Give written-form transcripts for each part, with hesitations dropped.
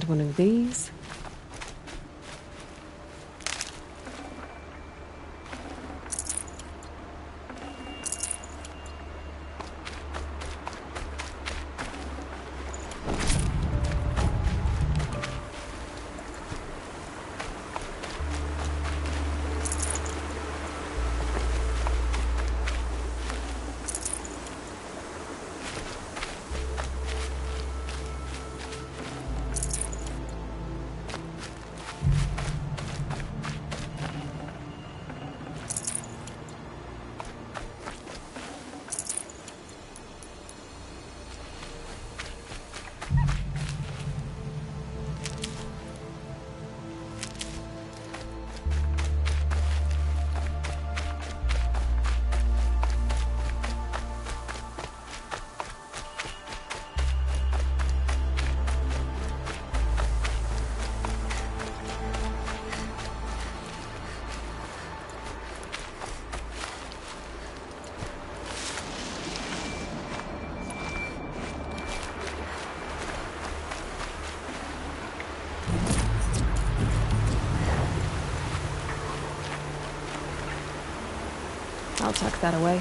one of these. I'll tuck that away.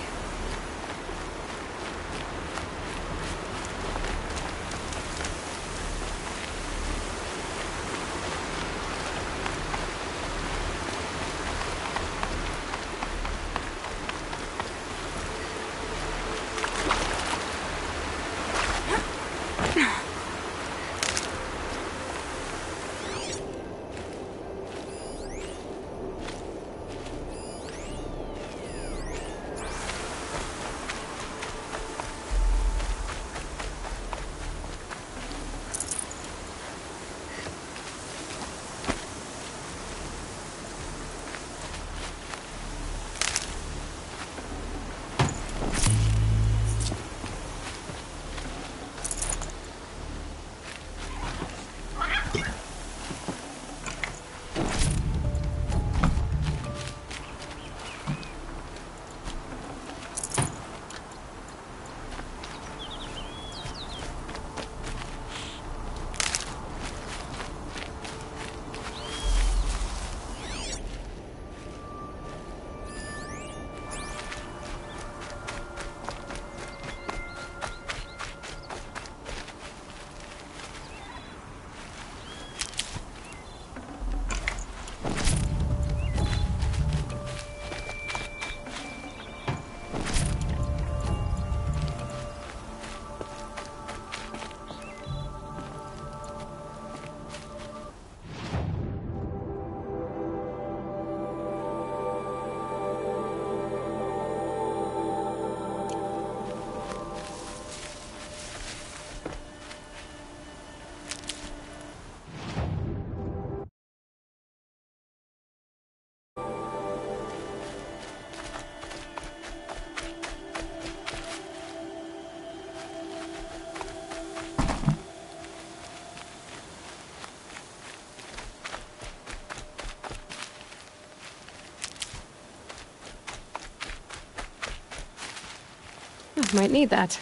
Might need that.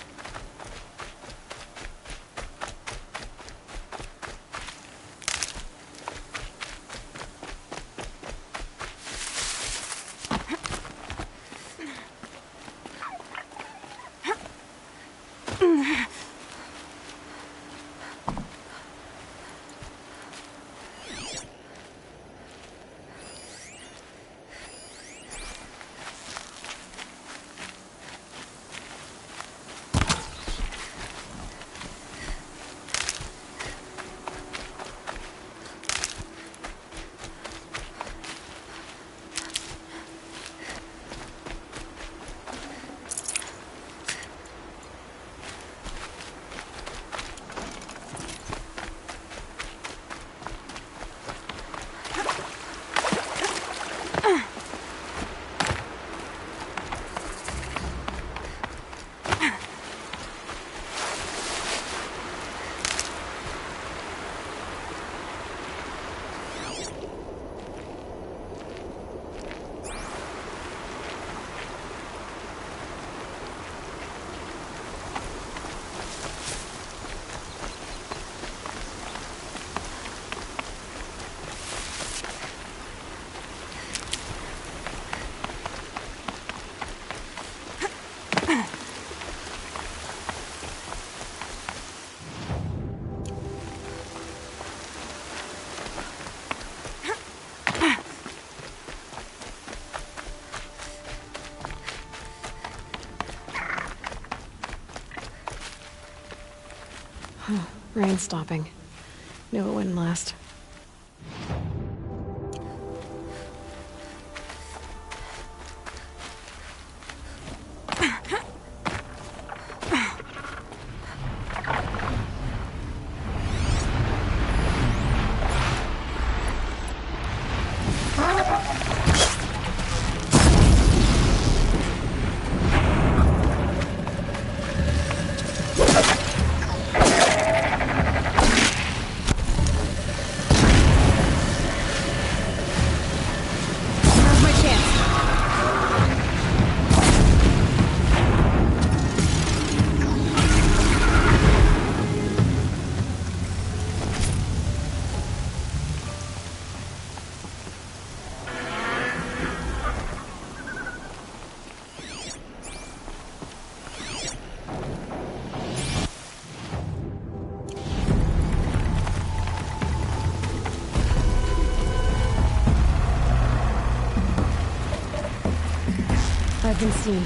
rain stopping. Knew it wouldn't last. I've been seen.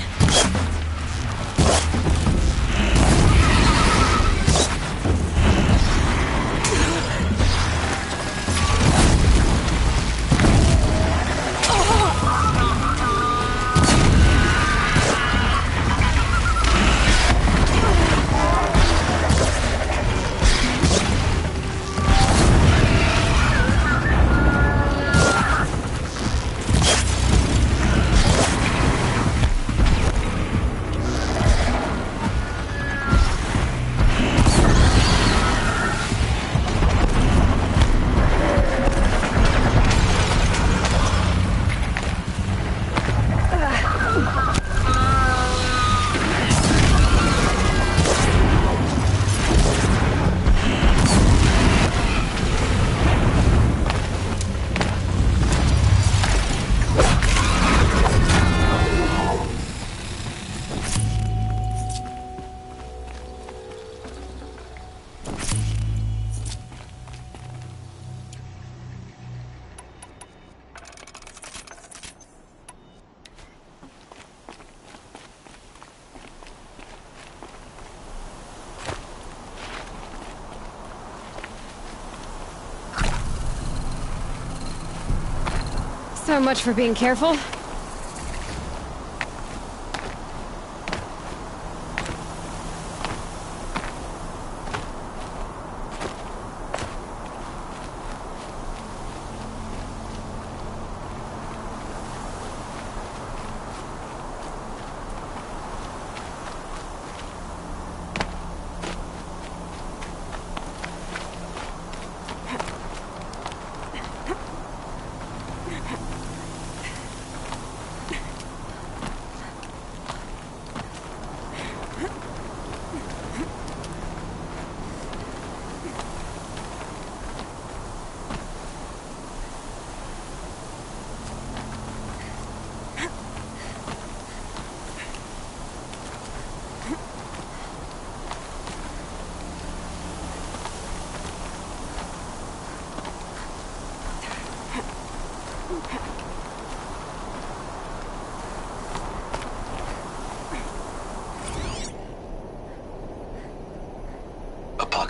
So much for being careful.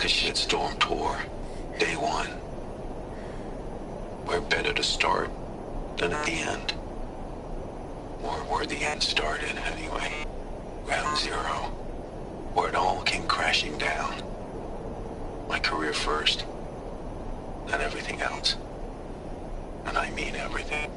A shitstorm tour. Day 1. Where better to start than at the end. Or where the end started, anyway. Ground zero. Where it all came crashing down. My career first. Then everything else. And I mean everything.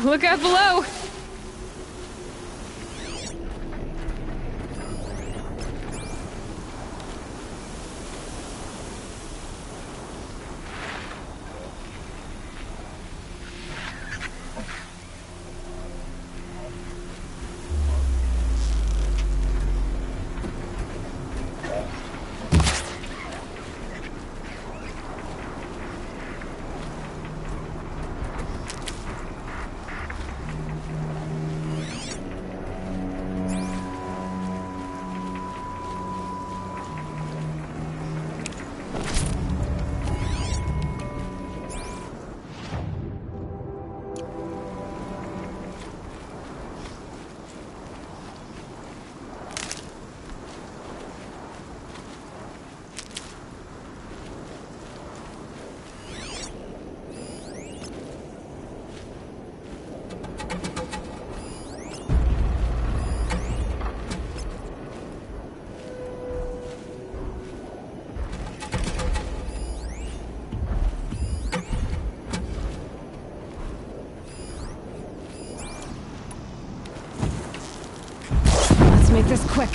Look out below! this quick.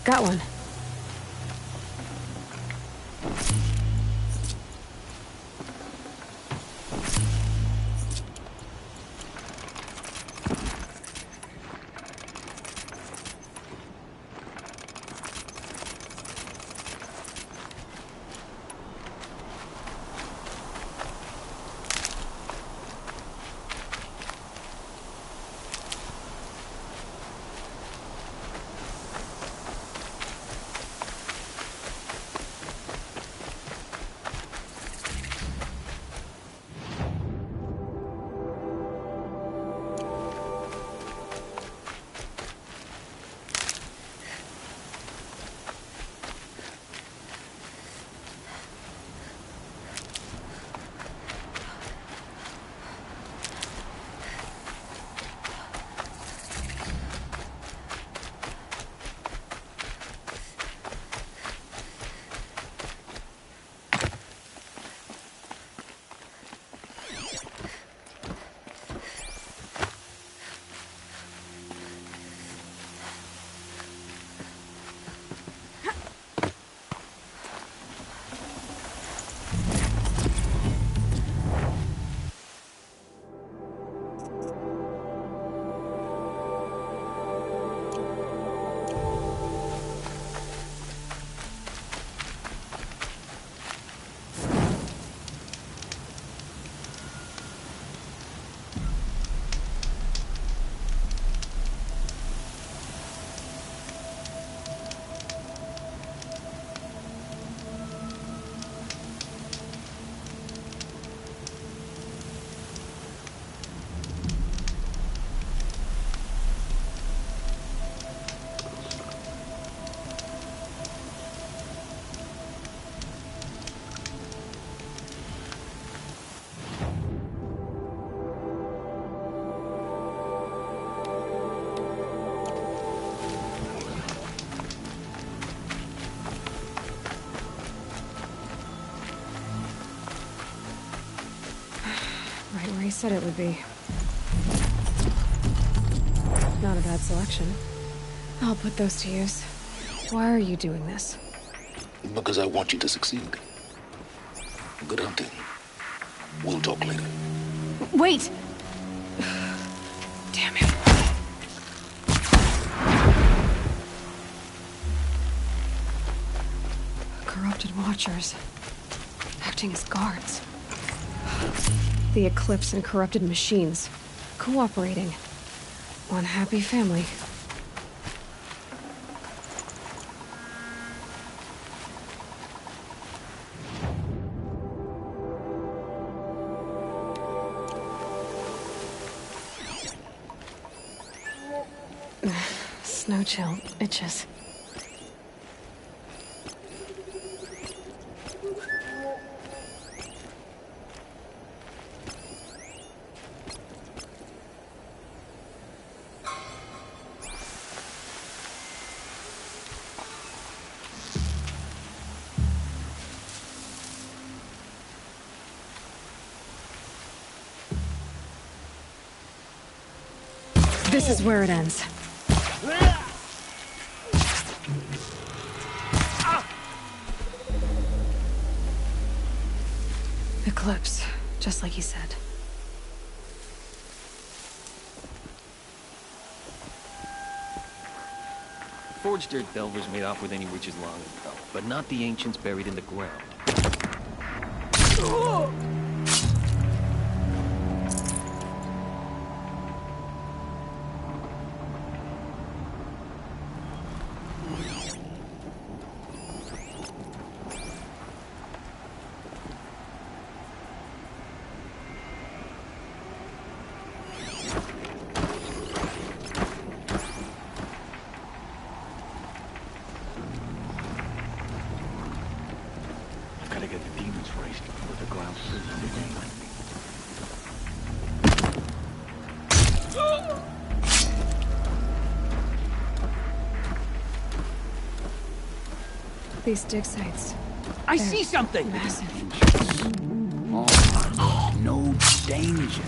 Got one. Right where he said it would be. Not a bad selection. I'll put those to use. Why are you doing this? Because I want you to succeed. Good hunting. We'll talk later. Wait! Damn it. Corrupted watchers. Acting as guards. The Eclipse and corrupted machines. Cooperating. One happy family. Snow chill itches. This is where it ends. Eclipse, just like he said. Forged Earth Delvers made off with any riches long ago, but not the ancients buried in the ground. Gotta get the demons raised before the ground freezes again. These dig sites. I They're see something! massive. Oh, no danger.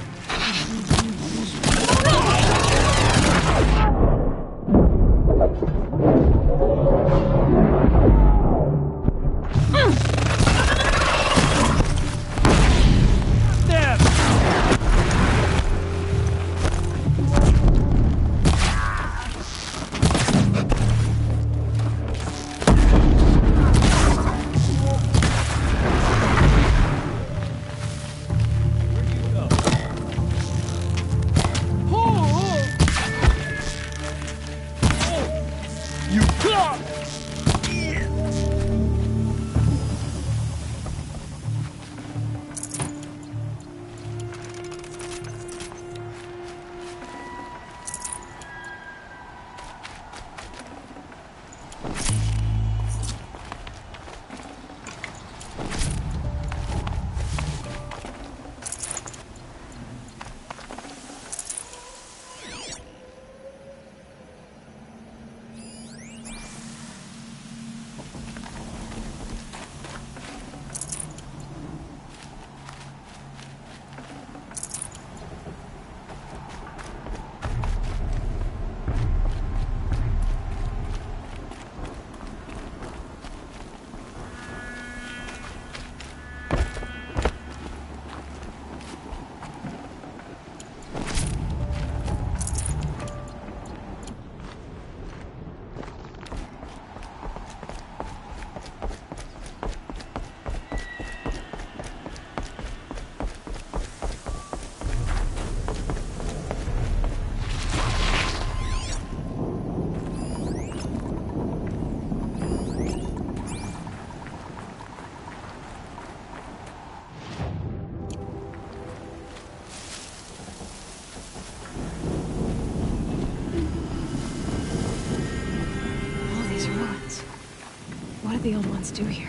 What did the old ones do here?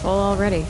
full already.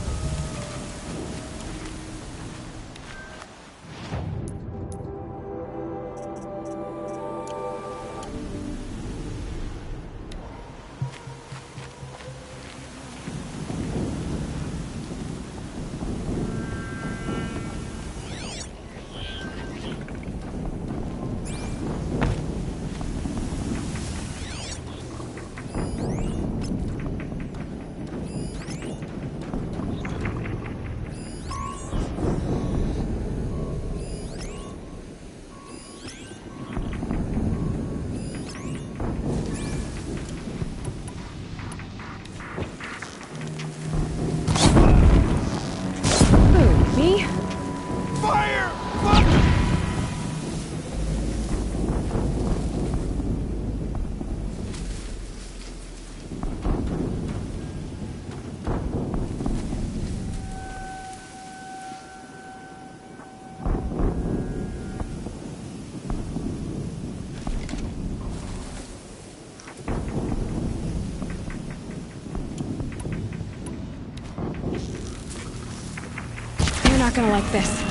You're not gonna like this.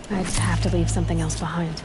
I'd have to leave something else behind.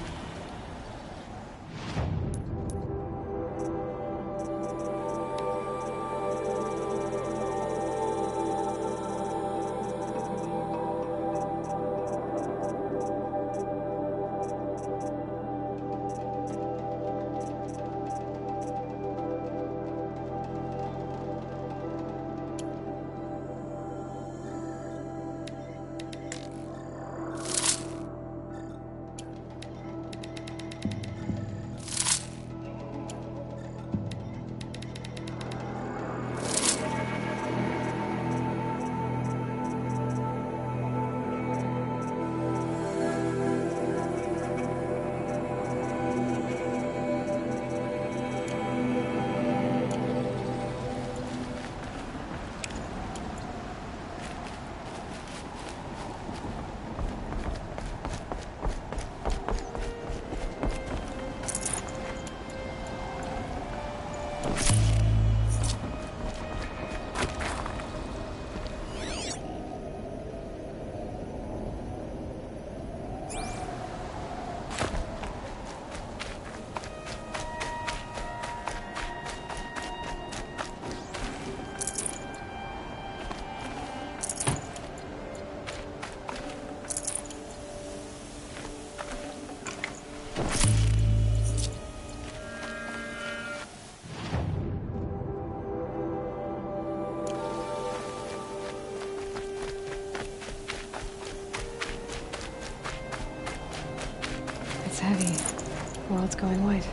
It's heavy. World's going white.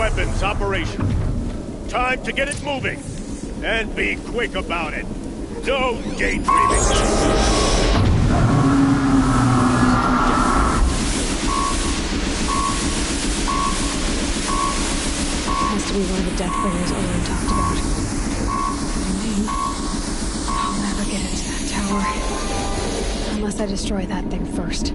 weapons operational. Time to get it moving. And be quick about it. No daydreaming. Has to be one of the Deathbringers Owen talked about. I'll never get into that tower. Unless I destroy that thing first.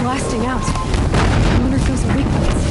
Blasting out. I wonder if those are weak points.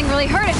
Really hurt it.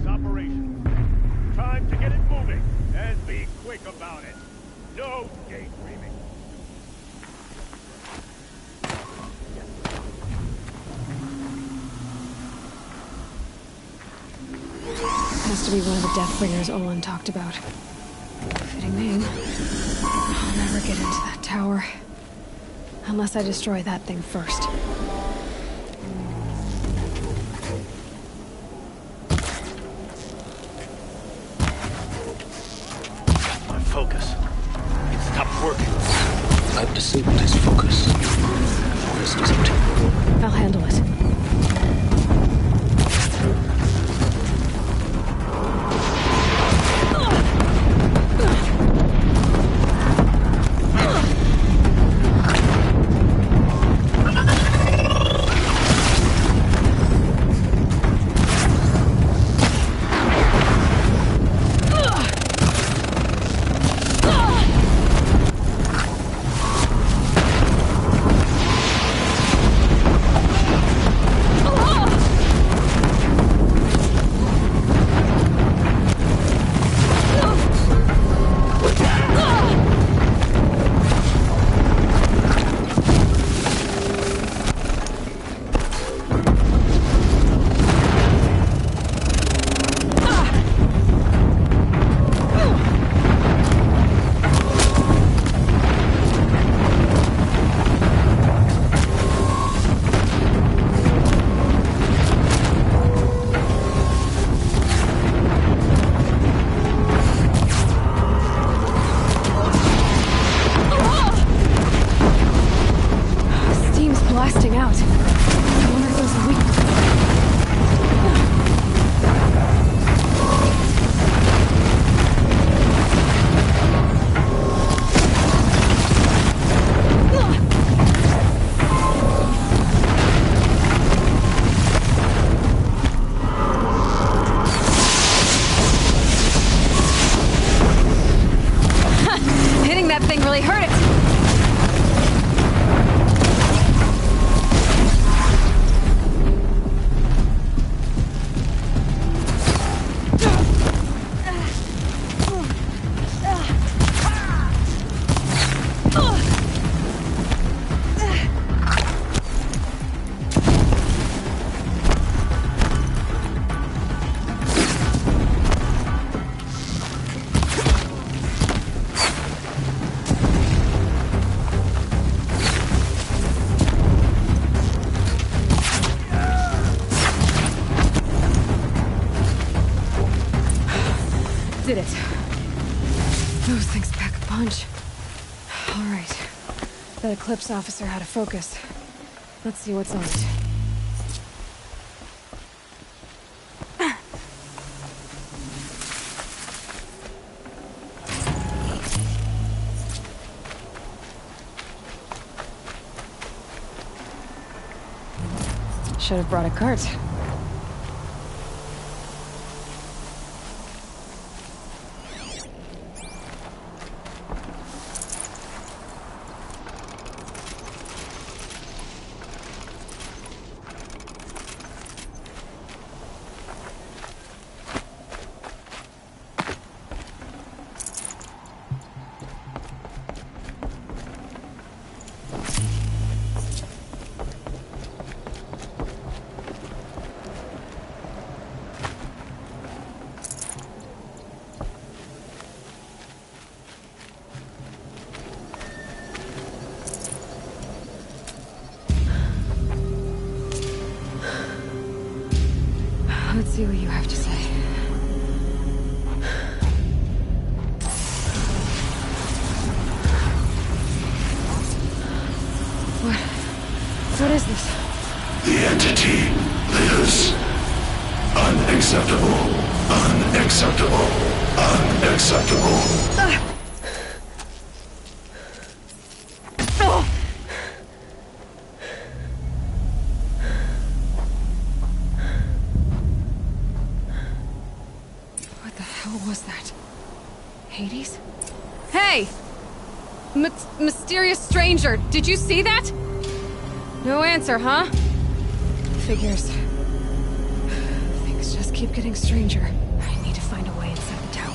Operation. Time to get it moving, and be quick about it. No daydreaming. Has to be one of the Deathbringers Olin talked about. Fitting name. I'll never get into that tower. Unless I destroy that thing first. Focus. It stopped working. I've disabled his focus. The rest is up to you. I'll handle it. moving out. I wonder if there's a weak... Hitting that thing really hurt it. Did it. Those things pack a punch. All right. That Eclipse officer had a focus. Let's see what's on it. Should have brought a cart. Let's see what you have to say. What is this? The entity lives. Unacceptable. Unacceptable. Unacceptable. What the hell was that? Hades? Hey! Mysterious stranger, did you see that? No answer, huh? Figures. Things just keep getting stranger. I need to find a way inside the tower.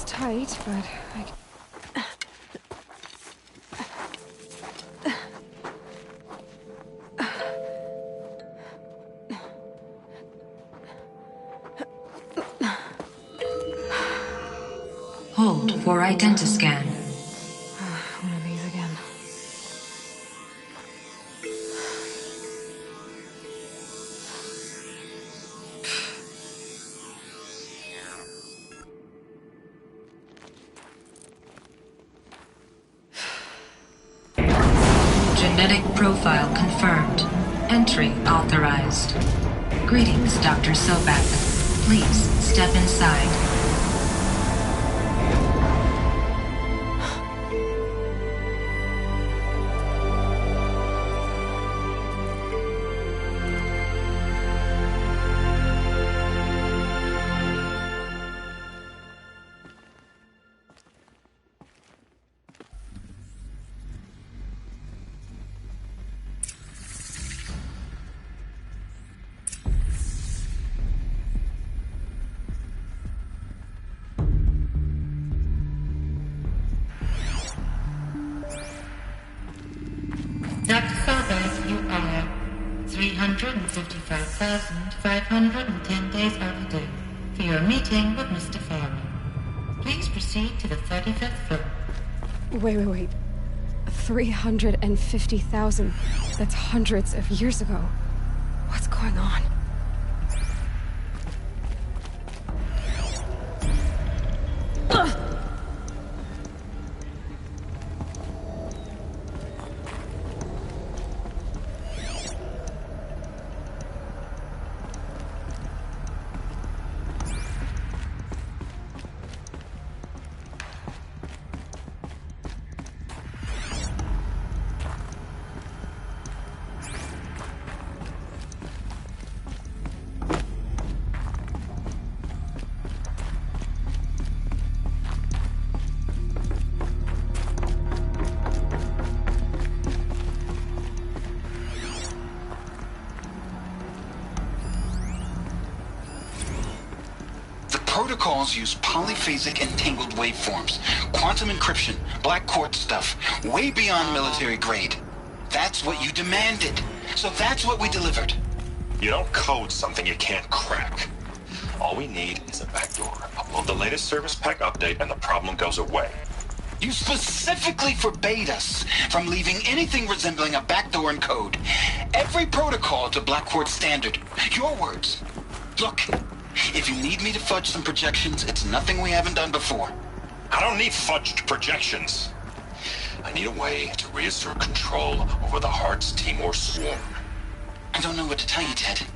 Tight, but Hold for identiscan. one of these again. Genetic profile confirmed. Entry authorized. Greetings, Dr. Sobek. Please step inside. 355,510 days overdue for your meeting with Mr. Farrow. Please proceed to the 35th floor. Wait. 350,000. That's hundreds of years ago. What's going on? Protocols use polyphasic entangled waveforms, quantum encryption, black quartz stuff, way beyond military grade. That's what you demanded. So that's what we delivered. You don't code something you can't crack. All we need is a backdoor. Upload the latest service pack update and the problem goes away. You specifically forbade us from leaving anything resembling a backdoor in code. Every protocol to black quartz standard. Your words. Look. If you need me to fudge some projections, it's nothing we haven't done before. I don't need fudged projections. I need a way to reassert control over the Heart's Timor swarm. I don't know what to tell you, Ted.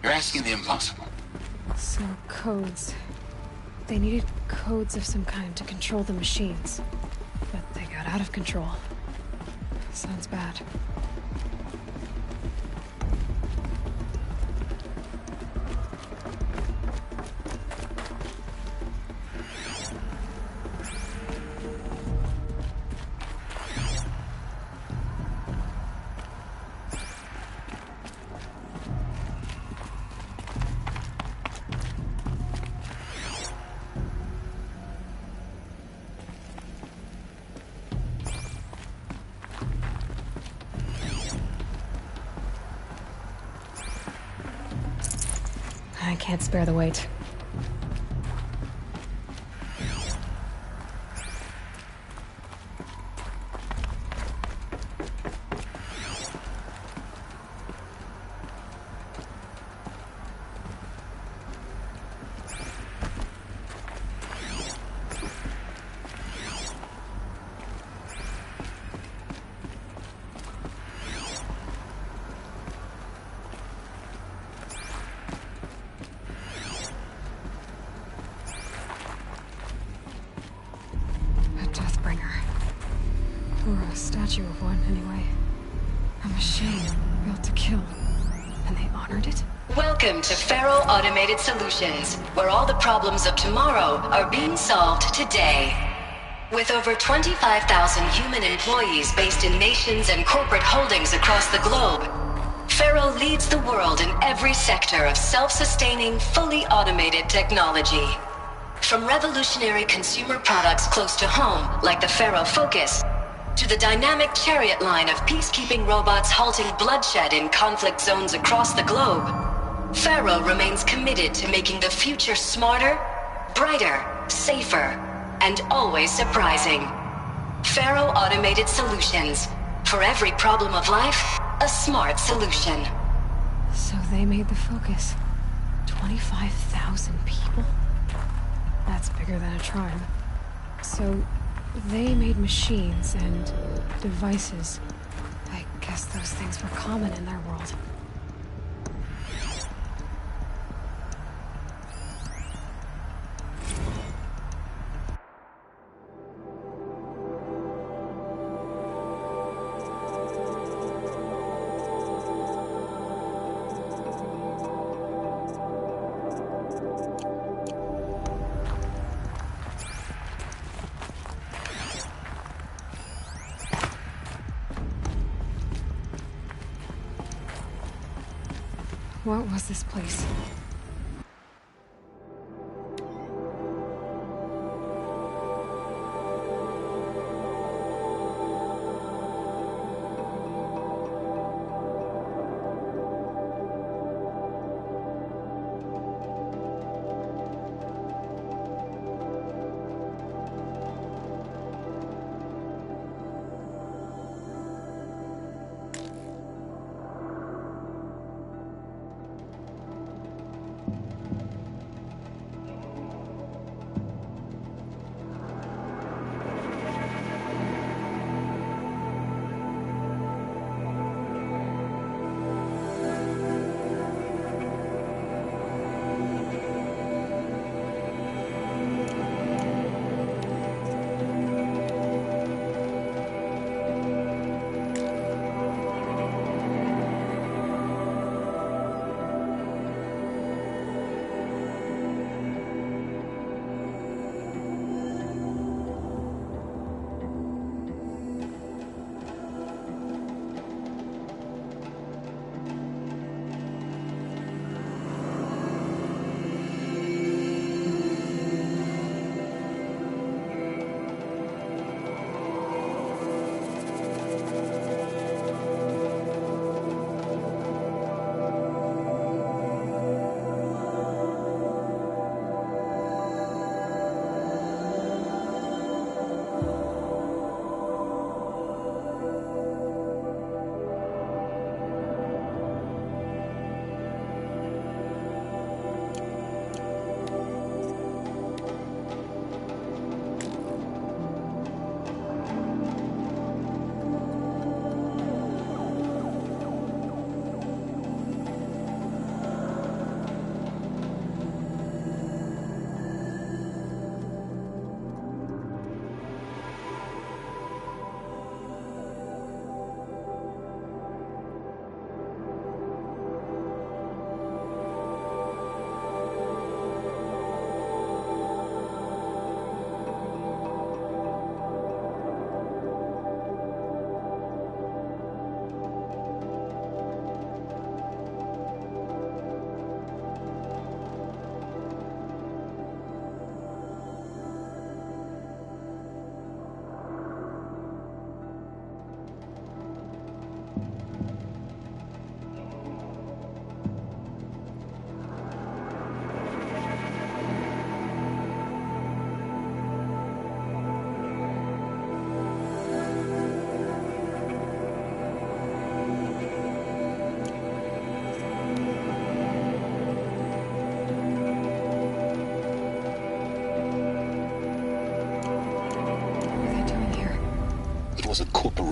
You're asking the impossible. So, codes. They needed codes of some kind to control the machines. But they got out of control. Sounds bad. I can't spare the weight. Or a statue of one, anyway. A machine built to kill. And they honored it? Welcome to Faro Automated Solutions, where all the problems of tomorrow are being solved today. With over 25,000 human employees based in nations and corporate holdings across the globe, Faro leads the world in every sector of self-sustaining, fully automated technology. From revolutionary consumer products close to home, like the Faro Focus, to the dynamic chariot line of peacekeeping robots halting bloodshed in conflict zones across the globe, Faro remains committed to making the future smarter, brighter, safer, and always surprising. Faro Automated Solutions. For every problem of life, a smart solution. So they made the Focus. 25,000 people? That's bigger than a tribe. So they made machines and devices. I guess those things were common in their world. What was this place?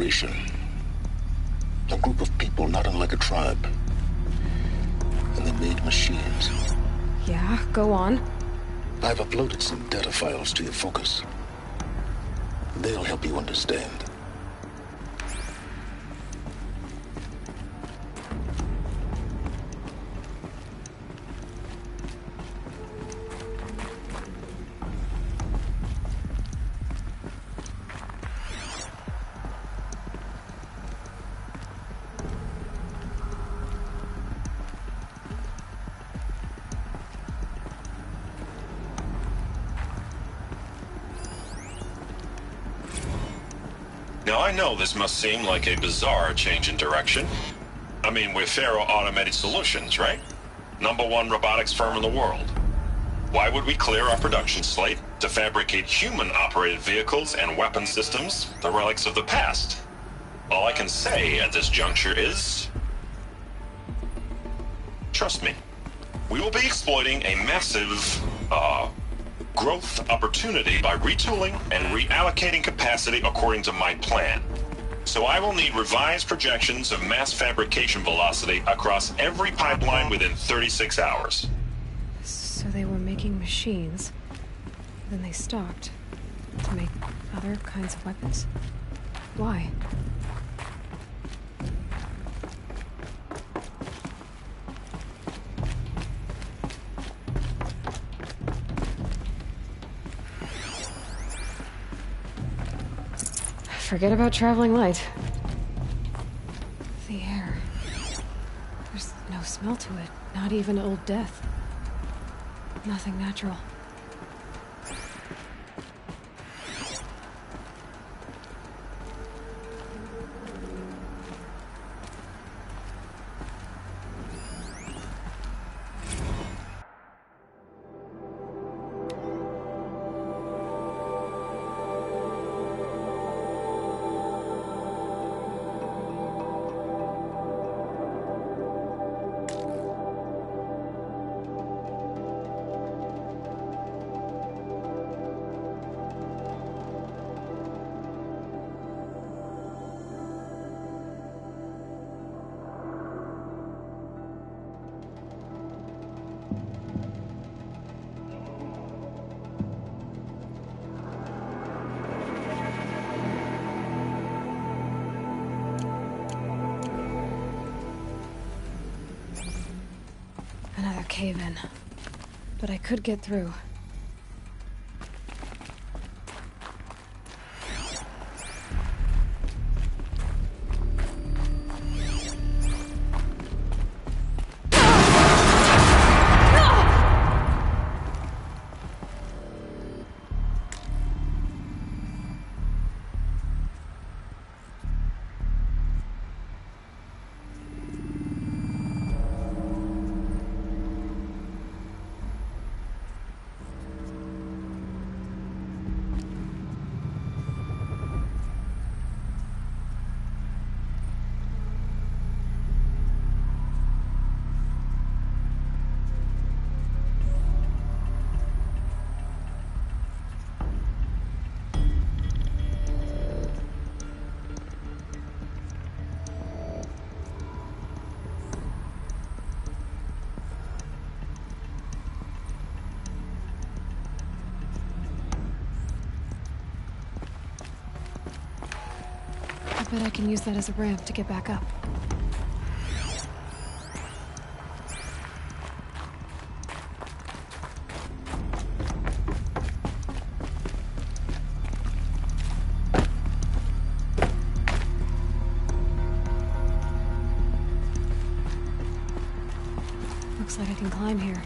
operation. A group of people not unlike a tribe. And they made machines. Yeah, go on. I've uploaded some data files to your focus. They'll help you understand. Now, I know this must seem like a bizarre change in direction. I mean, we're Faro Automated Solutions, right? #1 robotics firm in the world. Why would we clear our production slate to fabricate human-operated vehicles and weapon systems, the relics of the past? All I can say at this juncture is... trust me. We will be exploiting a massive, growth opportunity by retooling and reallocating capacity according to my plan. So I will need revised projections of mass fabrication velocity across every pipeline within 36 hours. So they were making machines. Then they stopped to make other kinds of weapons. Why? Forget about traveling light. The air. There's no smell to it. Not even old death. Nothing natural. Another cave-in. But I could get through. I bet I can use that as a ramp to get back up. Looks like I can climb here.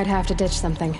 I'd have to ditch something.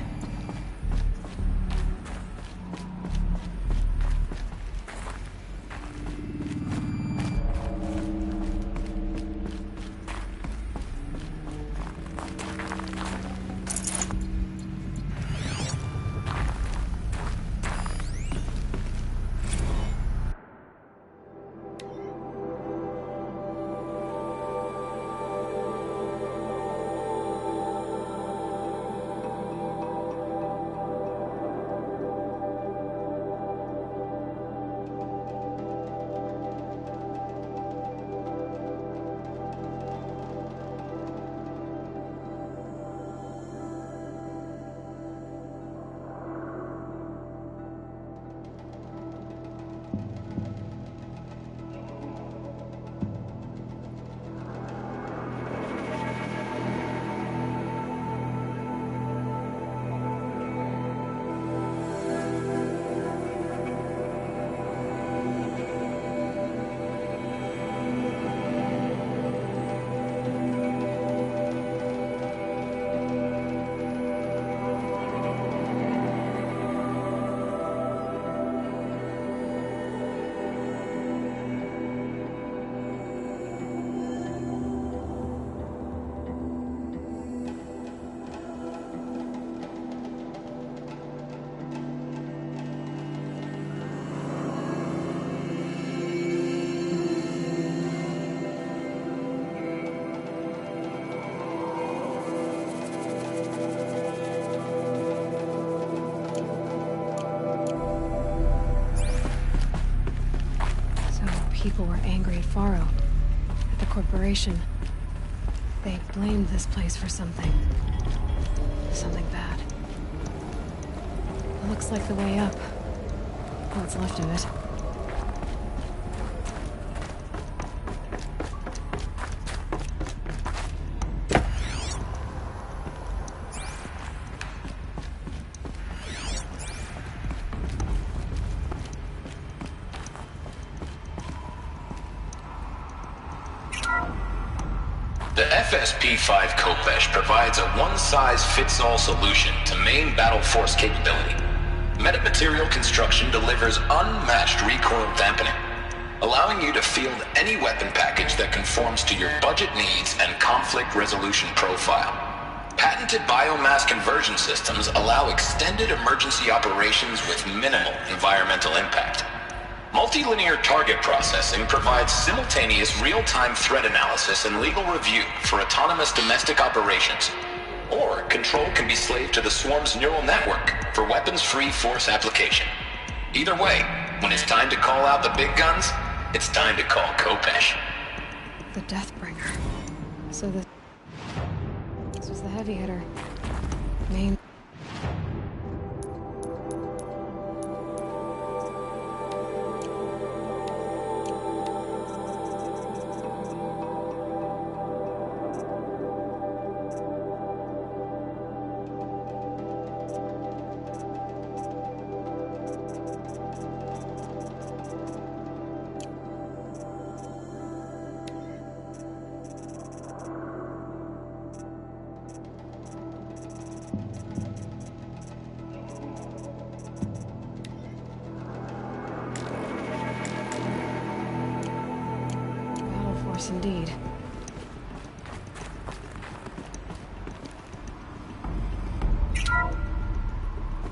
People were angry at Faro, at the corporation. They blamed this place for something. Something bad. It looks like the way up. What's left of it. The FSP-5 Kopesh provides a one-size-fits-all solution to main battle force capability. Metamaterial construction delivers unmatched recoil dampening, allowing you to field any weapon package that conforms to your budget needs and conflict resolution profile. Patented biomass conversion systems allow extended emergency operations with minimal environmental impact. Multilinear target processing provides simultaneous real-time threat analysis and legal review for autonomous domestic operations. Or control can be slaved to the swarm's neural network for weapons-free force application. Either way, when it's time to call out the big guns, it's time to call Kopesh. The Deathbringer. So this was the heavy hitter. Main. Indeed.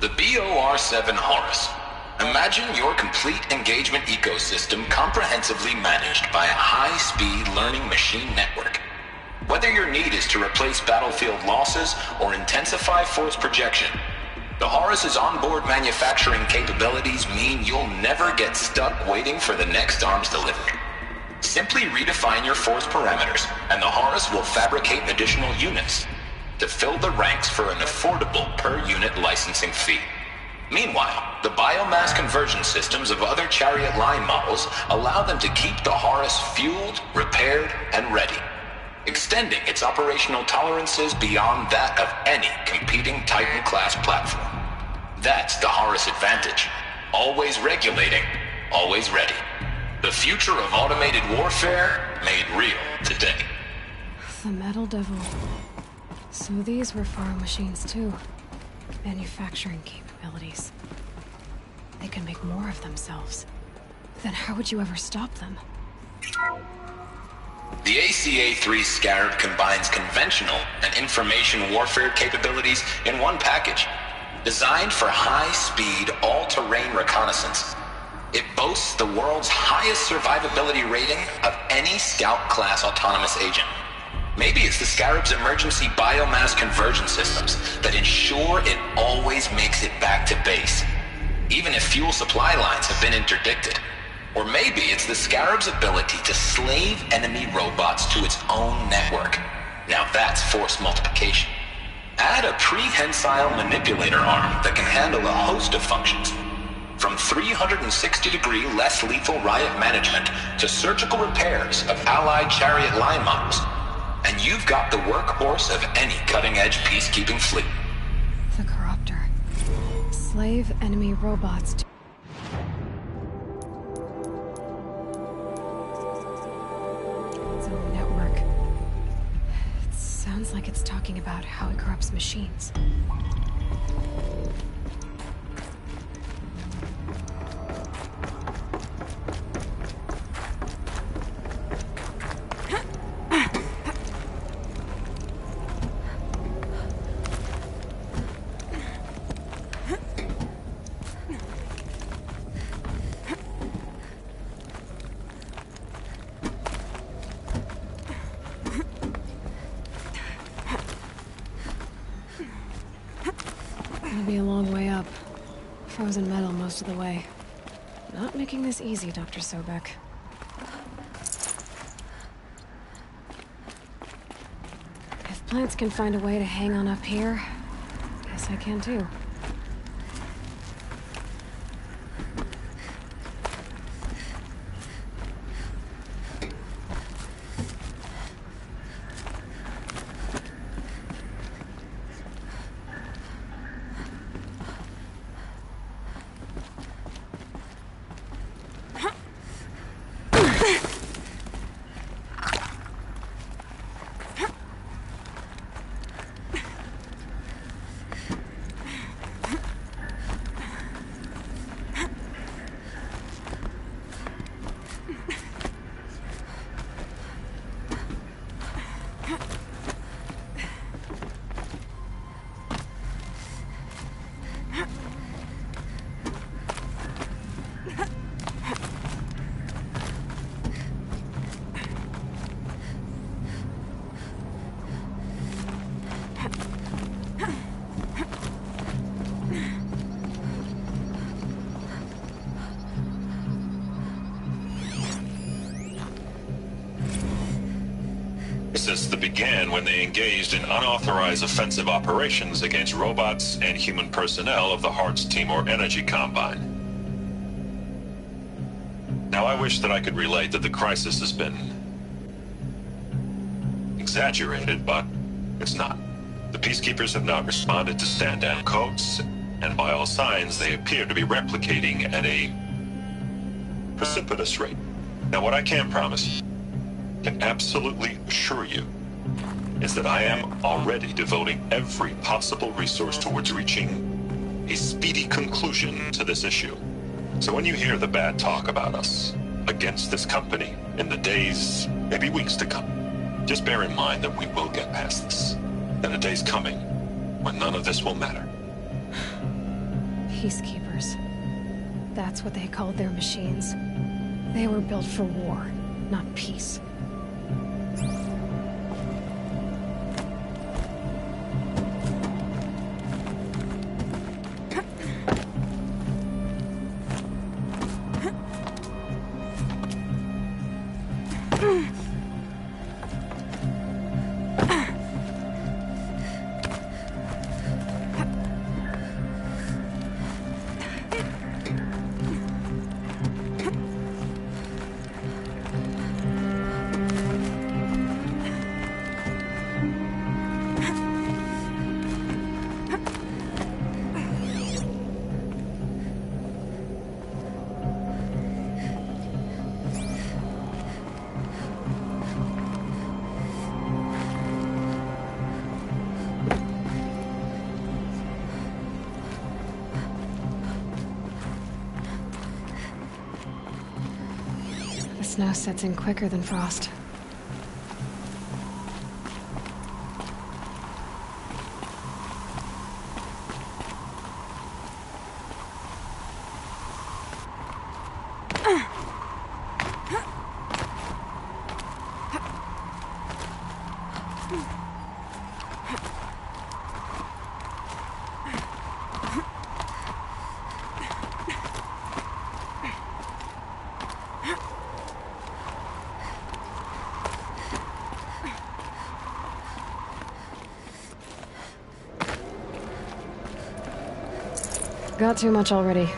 The BOR-7 Horus. Imagine your complete engagement ecosystem comprehensively managed by a high-speed learning machine network. Whether your need is to replace battlefield losses or intensify force projection, the Horus's onboard manufacturing capabilities mean you'll never get stuck waiting for the next arms delivery. Simply redefine your force parameters, and the Horus will fabricate additional units to fill the ranks for an affordable per-unit licensing fee. Meanwhile, the biomass conversion systems of other Chariot line models allow them to keep the Horus fueled, repaired, and ready, extending its operational tolerances beyond that of any competing Titan-class platform. That's the Horus advantage. Always regulating, always ready. The future of automated warfare made real today. The Metal Devil. So these were Faro machines too. Manufacturing capabilities. They can make more of themselves. Then how would you ever stop them? The ACA-3 Scarab combines conventional and information warfare capabilities in one package. Designed for high-speed, all-terrain reconnaissance, it boasts the world's highest survivability rating of any Scout-class autonomous agent. Maybe it's the Scarab's emergency biomass conversion systems that ensure it always makes it back to base, even if fuel supply lines have been interdicted. Or maybe it's the Scarab's ability to slave enemy robots to its own network. Now that's force multiplication. Add a prehensile manipulator arm that can handle a host of functions, from 360-degree less lethal riot management to surgical repairs of Allied chariot line models. And you've got the workhorse of any cutting-edge peacekeeping fleet. The Corruptor. Slave enemy robots to... its own network. It sounds like it's talking about how it corrupts machines. It'll be a long way up. Frozen metal most of the way. Not making this easy, Dr. Sobek. If plants can find a way to hang on up here, guess I can too. That began when they engaged in unauthorized offensive operations against robots and human personnel of the Heart's Timor Energy Combine. Now, I wish that I could relate that the crisis has been exaggerated, but it's not. The Peacekeepers have not responded to stand-down codes, and by all signs, they appear to be replicating at a precipitous rate. Now, what I can promise, can absolutely assure you, is that I am already devoting every possible resource towards reaching a speedy conclusion to this issue. So when you hear the bad talk about us against this company in the days, maybe weeks to come, just bear in mind that we will get past this. And a day's coming when none of this will matter. Peacekeepers. That's what they called their machines. They were built for war, not peace. snow sets in quicker than frost. Got too much already.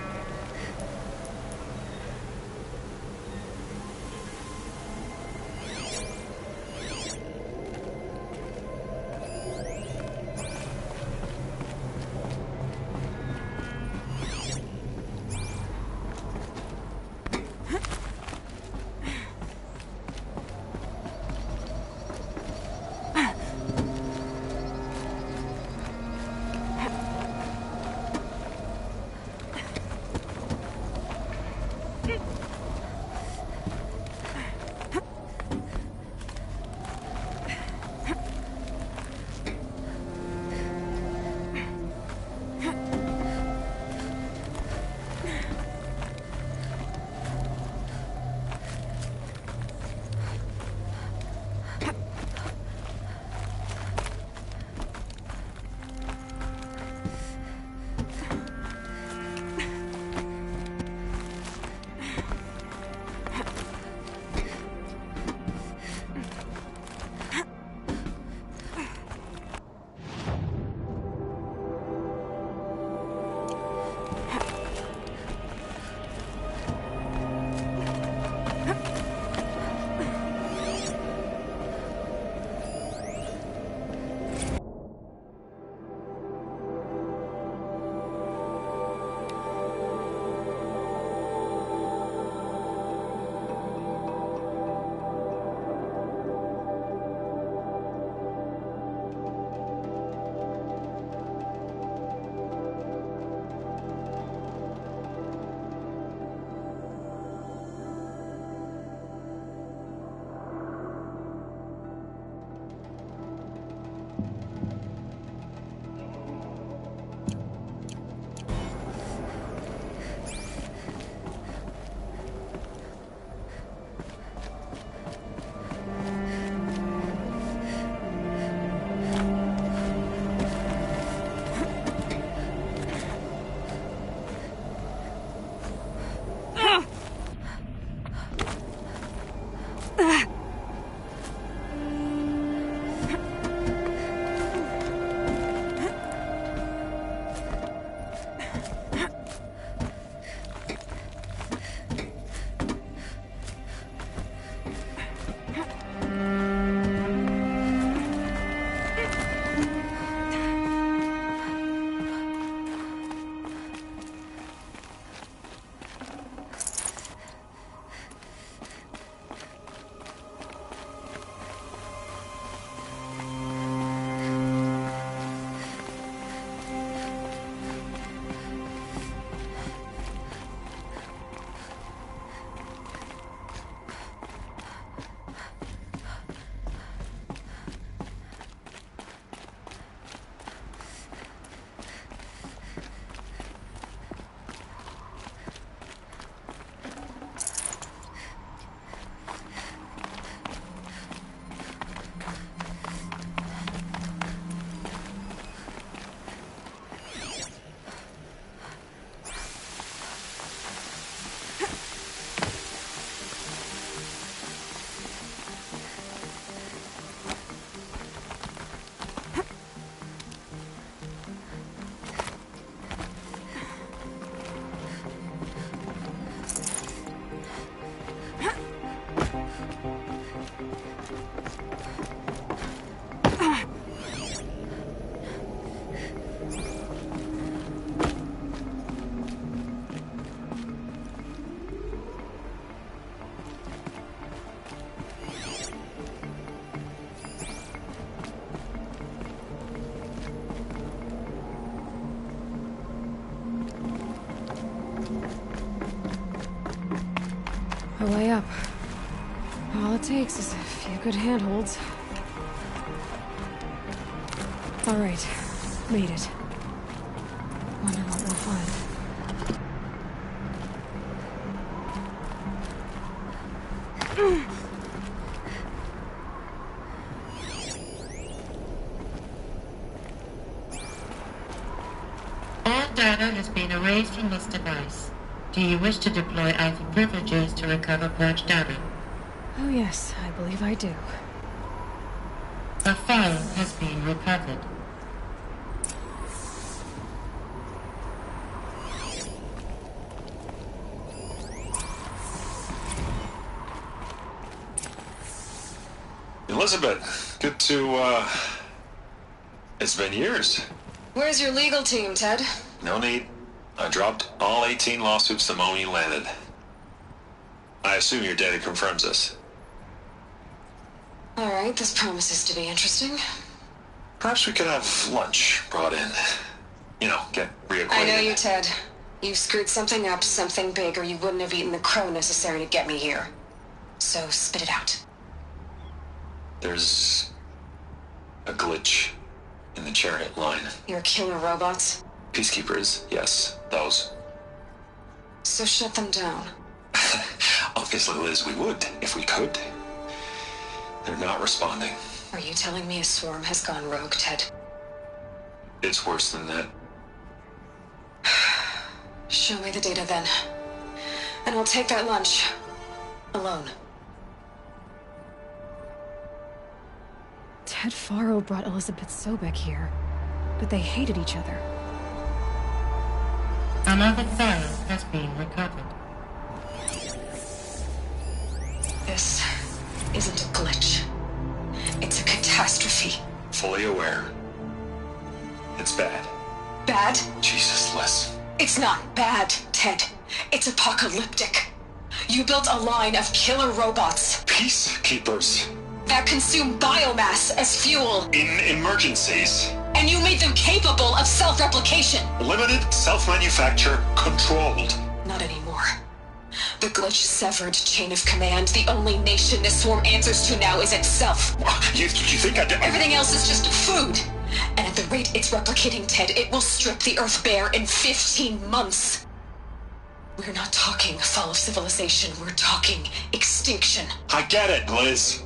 A way up. All it takes is a few good handholds. All right, made it. Wonder what we'll find. All data has been erased from this device. Do you wish to deploy alpha privileges to recover purged data? Oh yes, I believe I do. A file has been recovered. Elizabeth, good to, it's been years. Where's your legal team, Ted? No need. I dropped all 18 lawsuits the moment you landed. I assume your data confirms this. Alright, this promises to be interesting. Perhaps we could have lunch brought in. You know, get reacquainted. I know you, Ted. You screwed something up, something big, or you wouldn't have eaten the crow necessary to get me here. So spit it out. There's a glitch in the chariot line. Your killer robots? Peacekeepers, yes, those. So shut them down. Obviously, Liz, we would, if we could. They're not responding. Are you telling me a swarm has gone rogue, Ted? It's worse than that. Show me the data then. And I'll take that lunch. Alone. Ted Faro brought Elizabeth Sobek here, but they hated each other. Another file has been recovered. This isn't a glitch. It's a catastrophe. Fully aware. It's bad. Bad? Jesus, Liz. It's not bad, Ted. It's apocalyptic. You built a line of killer robots. Peacekeepers. That consume biomass as fuel. In emergencies. And you made them capable of self-replication. Limited, self-manufacture, controlled. Not anymore. The glitch severed chain of command. The only nation this swarm answers to now is itself. You think I did? Everything else is just food. And at the rate it's replicating, Ted, it will strip the Earth bare in 15 months. We're not talking fall of civilization. We're talking extinction. I get it, Liz.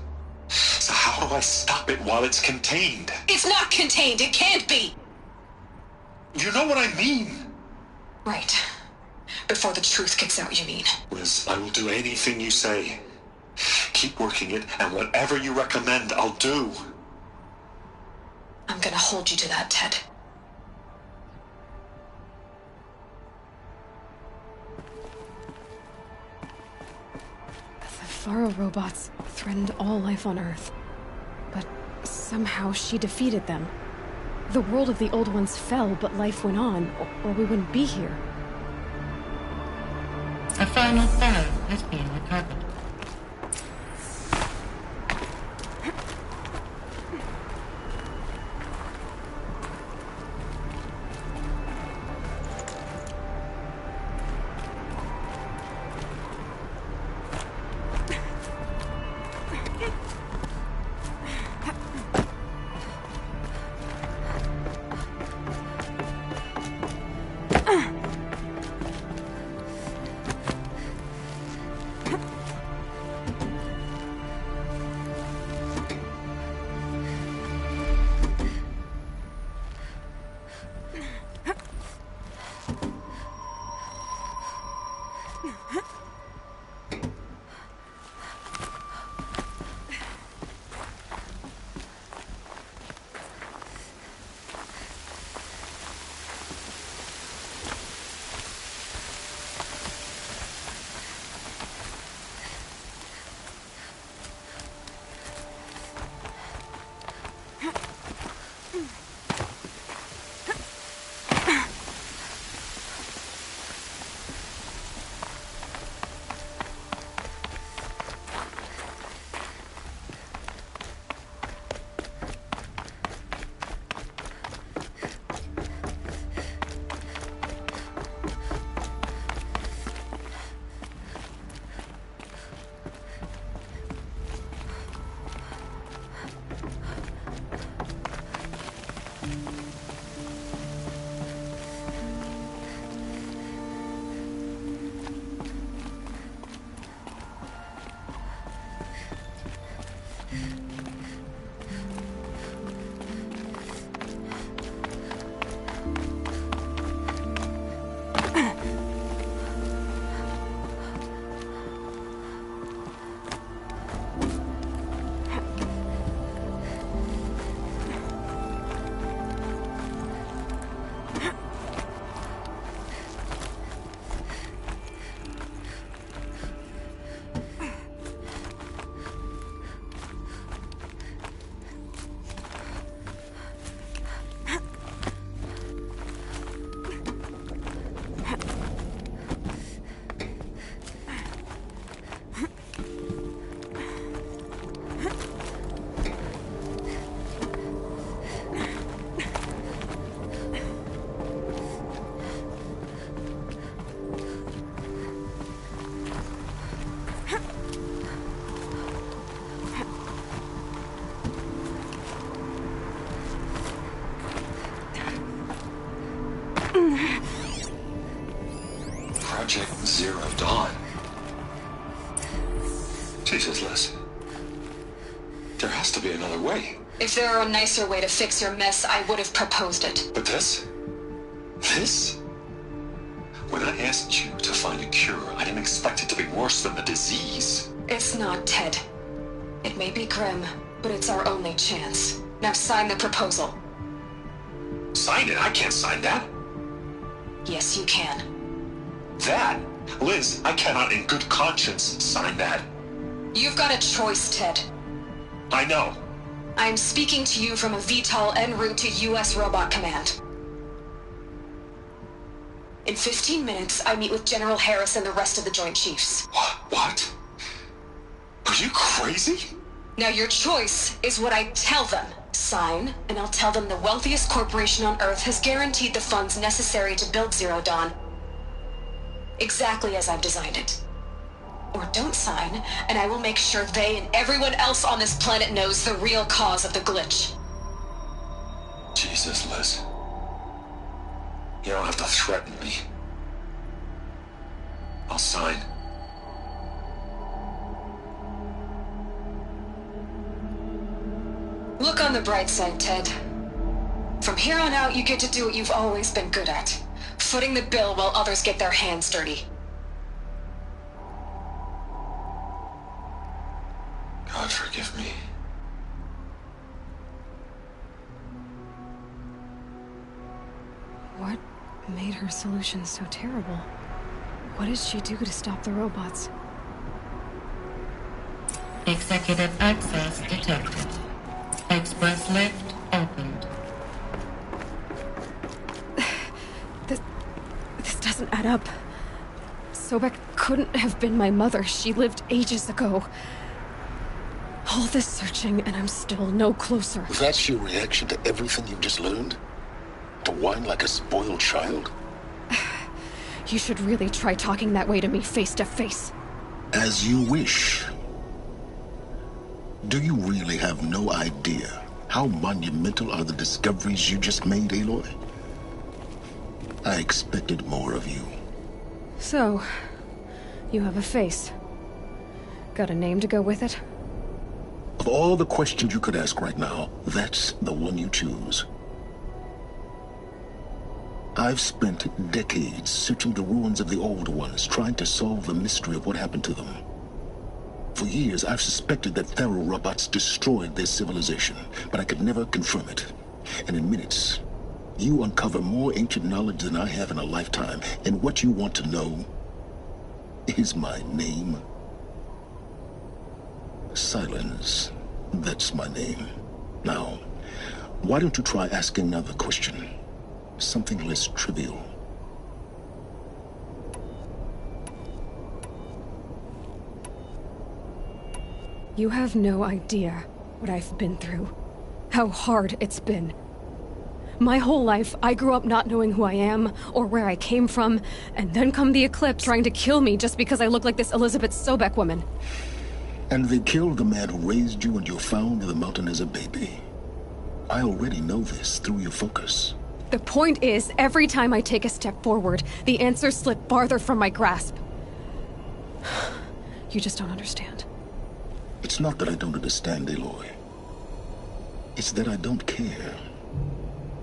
So how do I stop it while it's contained? It's not contained. It can't be. You know what I mean. Right. Before the truth gets out, you mean? Liz, I will do anything you say. Keep working it, and whatever you recommend, I'll do. I'm gonna hold you to that, Ted. The Faro robots threatened all life on Earth. But somehow she defeated them. The world of the old ones fell, but life went on, or we wouldn't be here. A final file has been recovered. Jesus, Liz. There has to be another way. If there were a nicer way to fix your mess, I would have proposed it. But this? This? When I asked you to find a cure, I didn't expect it to be worse than the disease. It's not, Ted. It may be grim, but it's our only chance. Now sign the proposal. Sign it? I can't sign that. Yes, you can. That? Liz, I cannot in good conscience sign that. You've got a choice, Ted. I know. I am speaking to you from a VTOL en route to U.S. Robot Command. In 15 minutes, I meet with General Harris and the rest of the Joint Chiefs. What? Are you crazy? Now your choice is what I tell them. Sign, and I'll tell them the wealthiest corporation on Earth has guaranteed the funds necessary to build Zero Dawn. Exactly as I've designed it. Or don't sign, and I will make sure they and everyone else on this planet knows the real cause of the glitch. Jesus, Liz. You don't have to threaten me. I'll sign. Look on the bright side, Ted. From here on out, you get to do what you've always been good at. Footing the bill while others get their hands dirty. God forgive me. What made her solution so terrible? What did she do to stop the robots? Executive access detected. Express lift opened. This doesn't add up. Sobek couldn't have been my mother. She lived ages ago. All this searching, and I'm still no closer. That's your reaction to everything you've just learned? To whine like a spoiled child? You should really try talking that way to me face to face. As you wish. Do you really have no idea how monumental are the discoveries you just made, Aloy? I expected more of you. So, you have a face. Got a name to go with it? Of all the questions you could ask right now, that's the one you choose. I've spent decades searching the ruins of the old ones, trying to solve the mystery of what happened to them. For years, I've suspected that Thero robots destroyed their civilization, but I could never confirm it. And in minutes, you uncover more ancient knowledge than I have in a lifetime, and what you want to know is my name. Silence. That's my name. Now, why don't you try asking another question? Something less trivial. You have no idea what I've been through. How hard it's been. My whole life, I grew up not knowing who I am, or where I came from, and then come the Eclipse trying to kill me just because I look like this Elizabeth Sobek woman. And they killed the man who raised you and you found in the mountain as a baby. I already know this through your focus. The point is, every time I take a step forward, the answers slip farther from my grasp. You just don't understand. It's not that I don't understand, Aloy. It's that I don't care.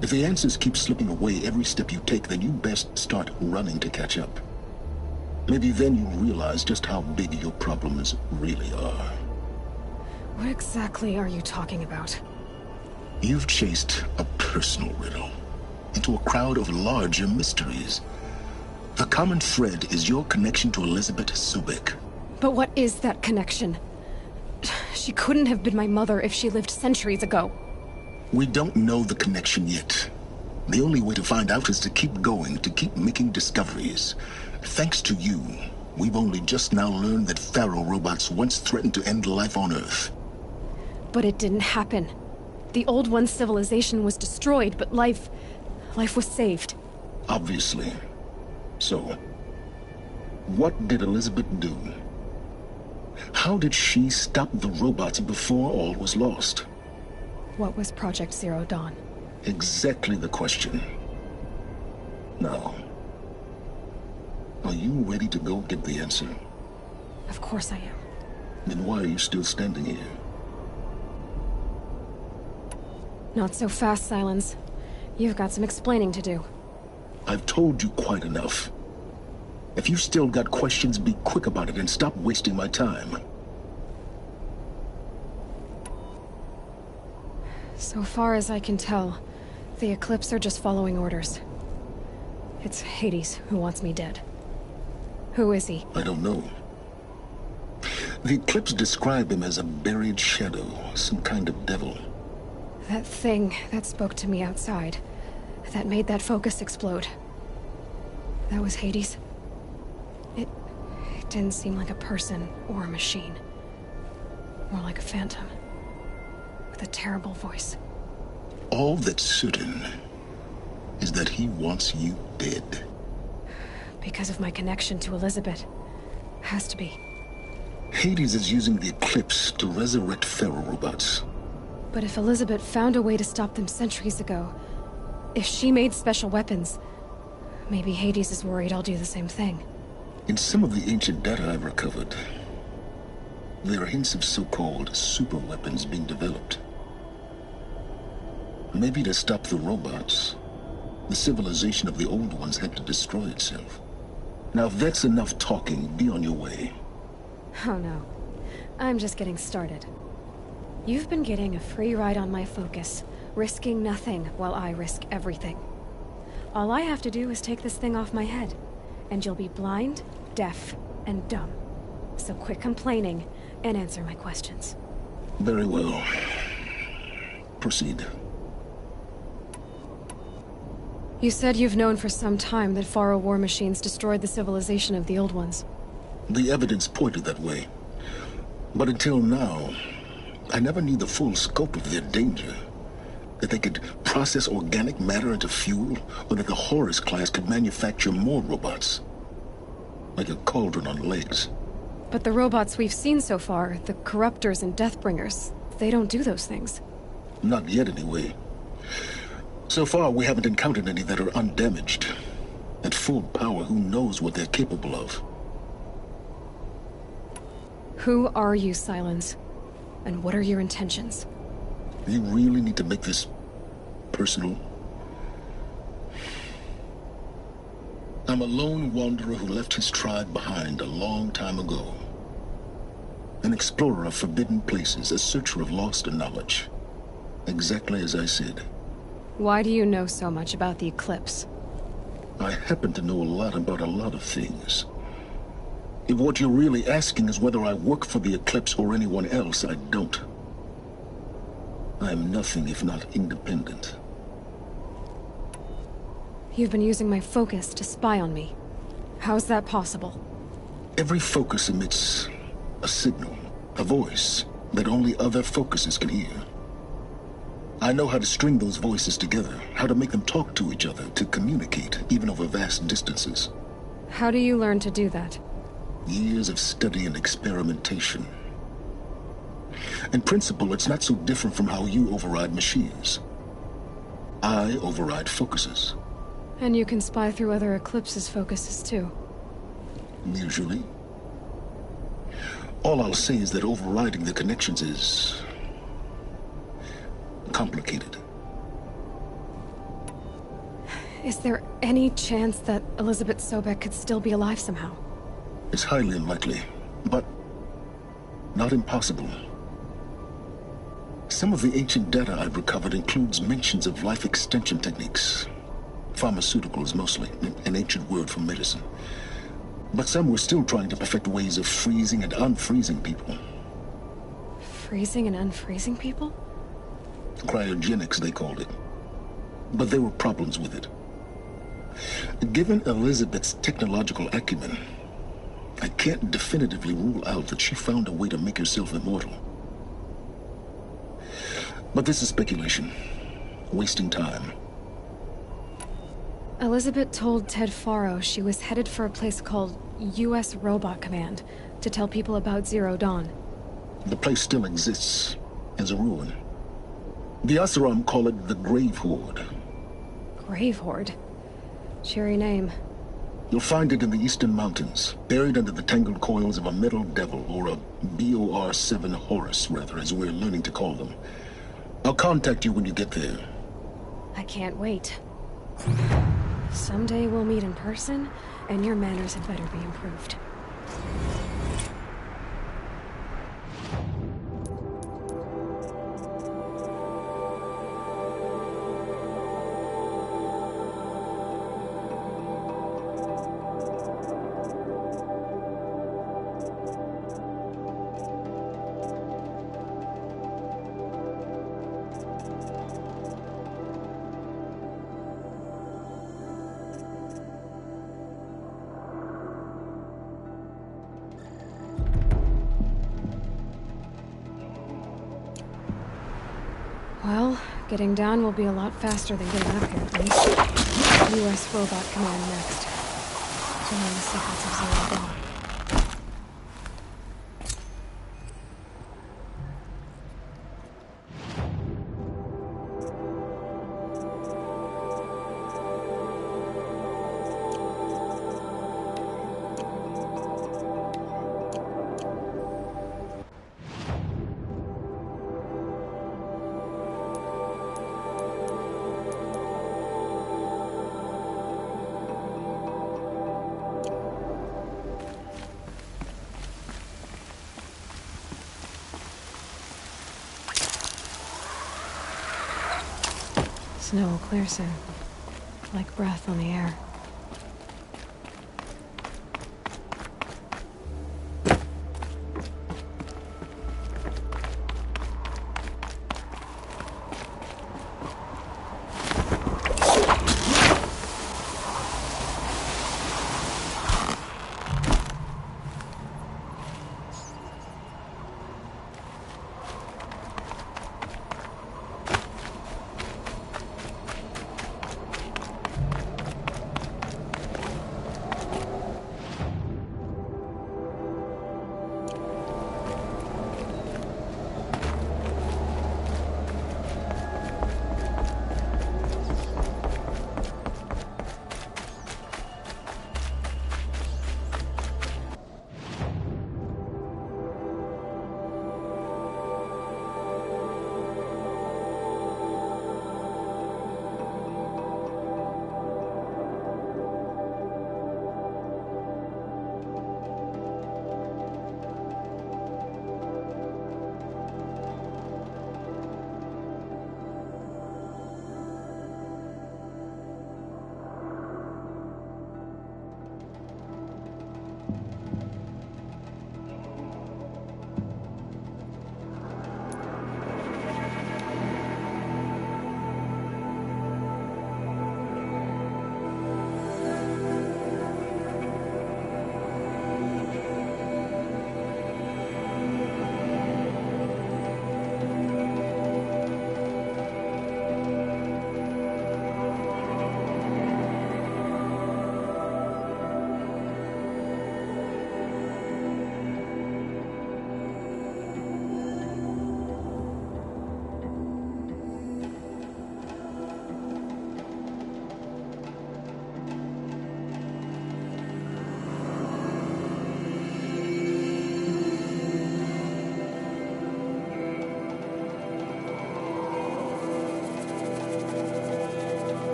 If the answers keep slipping away every step you take, then you best start running to catch up. Maybe then you'll realize just how big your problems really are. What exactly are you talking about? You've chased a personal riddle into a crowd of larger mysteries. The common thread is your connection to Elizabeth Sobek. But what is that connection? She couldn't have been my mother if she lived centuries ago. We don't know the connection yet. The only way to find out is to keep going, to keep making discoveries. Thanks to you, we've only just now learned that Thero robots once threatened to end life on Earth. But it didn't happen. The Old One's civilization was destroyed, but life was saved. Obviously. So, what did Elizabeth do? How did she stop the robots before all was lost? What was Project Zero Dawn? Exactly the question. Now, are you ready to go get the answer? Of course I am. Then why are you still standing here? Not so fast, Silence. You've got some explaining to do. I've told you quite enough. If you still got questions, be quick about it and stop wasting my time. So far as I can tell, the Eclipse are just following orders. It's Hades who wants me dead. Who is he? I don't know. The Eclipse describe him as a buried shadow, some kind of devil. That thing that spoke to me outside, that made that focus explode. That was Hades? It didn't seem like a person or a machine. More like a phantom. With a terrible voice. All that's certain is that he wants you dead. Because of my connection to Elizabeth. Has to be. Hades is using the Eclipse to resurrect feral robots. But if Elizabeth found a way to stop them centuries ago, if she made special weapons, maybe Hades is worried I'll do the same thing. In some of the ancient data I've recovered, there are hints of so-called super weapons being developed. Maybe to stop the robots, the civilization of the old ones had to destroy itself. Now if that's enough talking, be on your way. Oh no. I'm just getting started. You've been getting a free ride on my focus, risking nothing while I risk everything. All I have to do is take this thing off my head, and you'll be blind, deaf, and dumb. So quit complaining and answer my questions. Very well. Proceed. You said you've known for some time that Faro war machines destroyed the civilization of the old ones. The evidence pointed that way. But until now, I never knew the full scope of their danger. That they could process organic matter into fuel, or that the Horus class could manufacture more robots. Like a cauldron on legs. But the robots we've seen so far, the Corruptors and Deathbringers, they don't do those things. Not yet, anyway. So far, we haven't encountered any that are undamaged. At full power, who knows what they're capable of? Who are you, Silence? And what are your intentions? You really need to make this personal? I'm a lone wanderer who left his tribe behind a long time ago. An explorer of forbidden places, a searcher of lost knowledge. Exactly as I said. Why do you know so much about the Eclipse? I happen to know a lot about a lot of things. If what you're really asking is whether I work for the Eclipse or anyone else, I don't. I am nothing if not independent. You've been using my focus to spy on me. How's that possible? Every focus emits a signal, a voice, that only other focuses can hear. I know how to string those voices together, how to make them talk to each other, to communicate, even over vast distances. How do you learn to do that? Years of study and experimentation. In principle, it's not so different from how you override machines. I override focuses. And you can spy through other Eclipse's focuses too. Usually. All I'll say is that overriding the connections is complicated. Is there any chance that Elizabeth Sobek could still be alive somehow? It's highly unlikely, but not impossible. Some of the ancient data I've recovered includes mentions of life extension techniques. Pharmaceuticals, mostly, an ancient word for medicine. But some were still trying to perfect ways of freezing and unfreezing people. Freezing and unfreezing people? Cryogenics, they called it. But there were problems with it. Given Elizabeth's technological acumen, I can't definitively rule out that she found a way to make herself immortal. But this is speculation. Wasting time. Elizabeth told Ted Faro she was headed for a place called U.S. Robot Command to tell people about Zero Dawn. The place still exists, as a ruin. The Asaram call it the Grave Horde. Grave Horde? Cheery name. You'll find it in the Eastern Mountains, buried under the tangled coils of a metal devil, or a BOR-7 Horus, rather, as we're learning to call them. I'll contact you when you get there. I can't wait. Someday we'll meet in person, and your manners had better be improved. Well, getting down will be a lot faster than getting up here, at least. U.S. Robot Command next. To learn the secrets of Zero Dawn. Snow will clear soon, like breath on the air.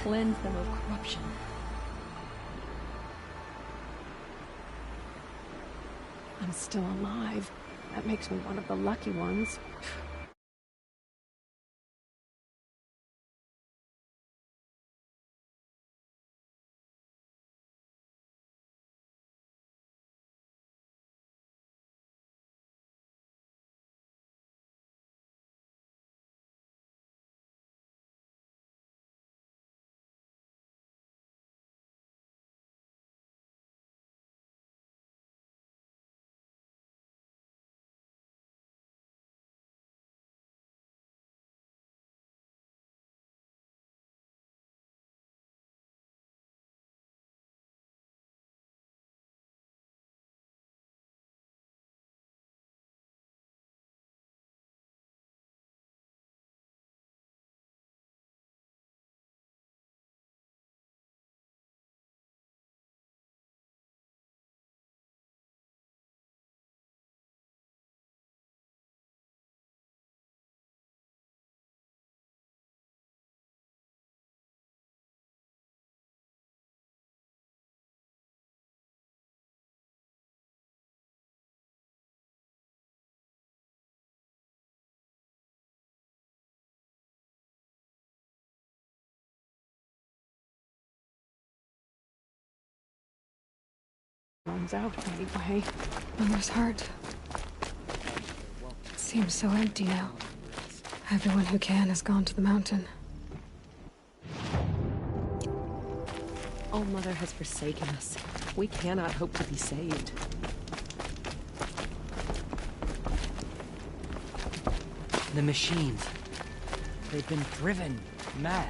Cleanse them of corruption. I'm still alive. That makes me one of the lucky ones. One's out anyway. Mother's heart. It seems so empty now. Everyone who can has gone to the mountain. Oh, Mother has forsaken us. We cannot hope to be saved. The machines. They've been driven mad.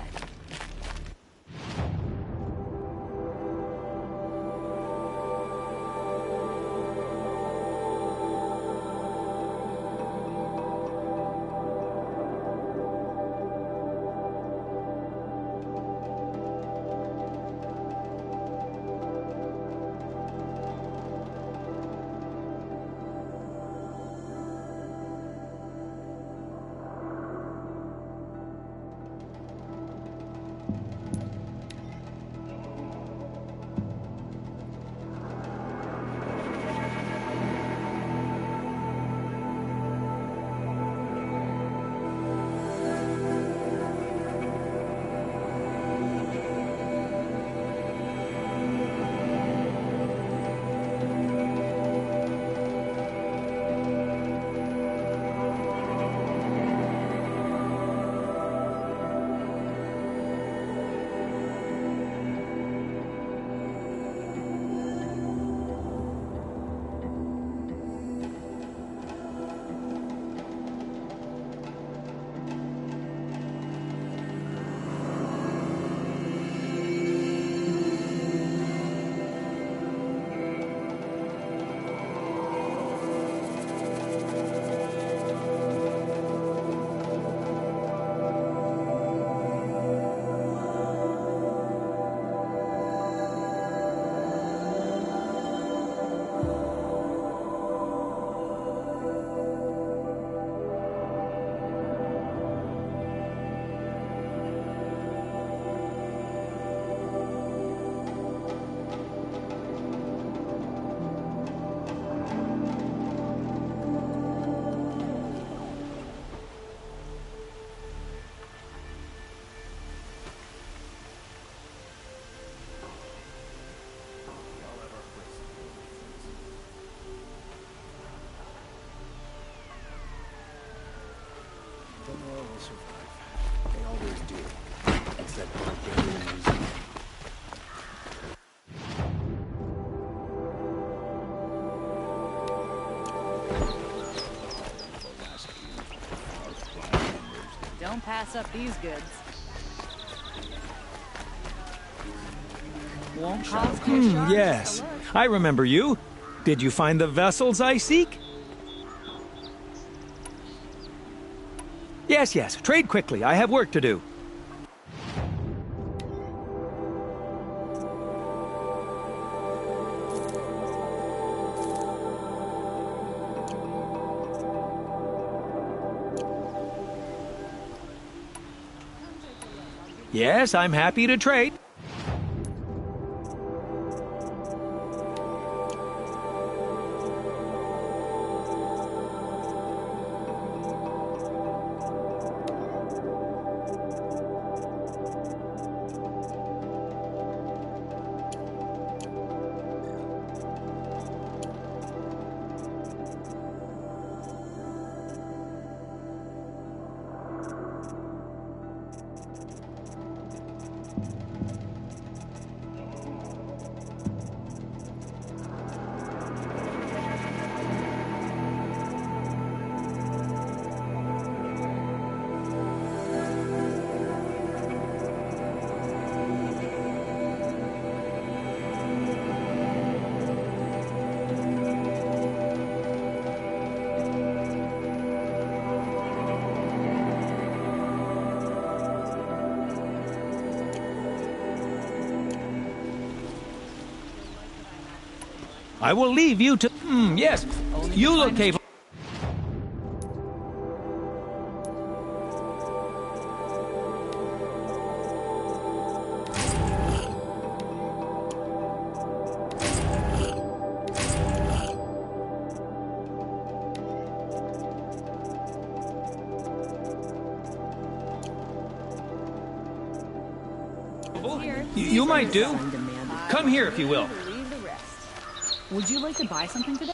They always do. Except for the museum. Don't pass up these goods. Won't cost you shards Yes, to look. I remember you. Did you find the vessels I seek? Yes, yes. Trade quickly. I have work to do. Yes, I'm happy to trade. I will leave you to... yes. You look capable. You might do. Come here if you will. Would you like to buy something today?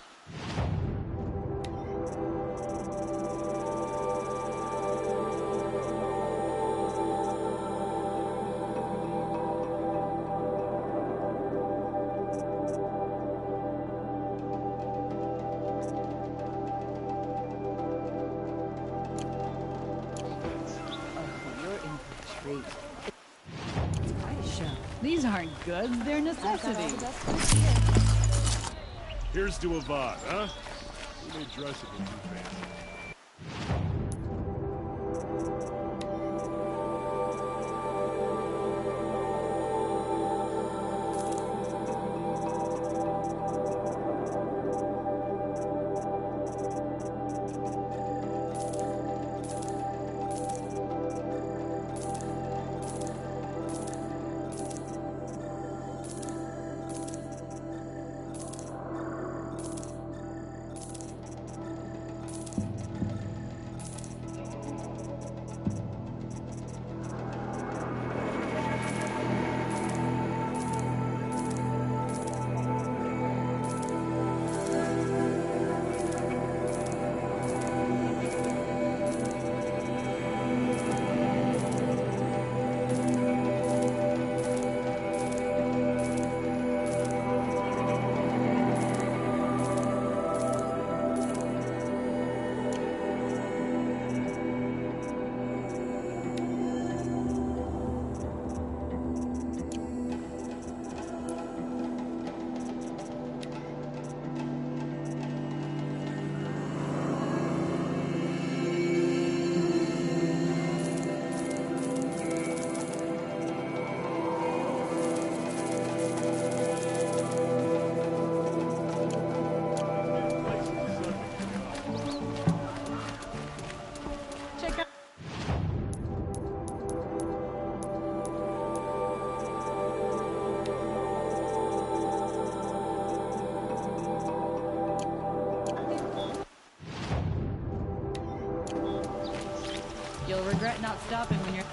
These aren't goods, they're necessities. Here's to Avad, huh? We may dress a bit too fancy. You'll regret not stopping when you're...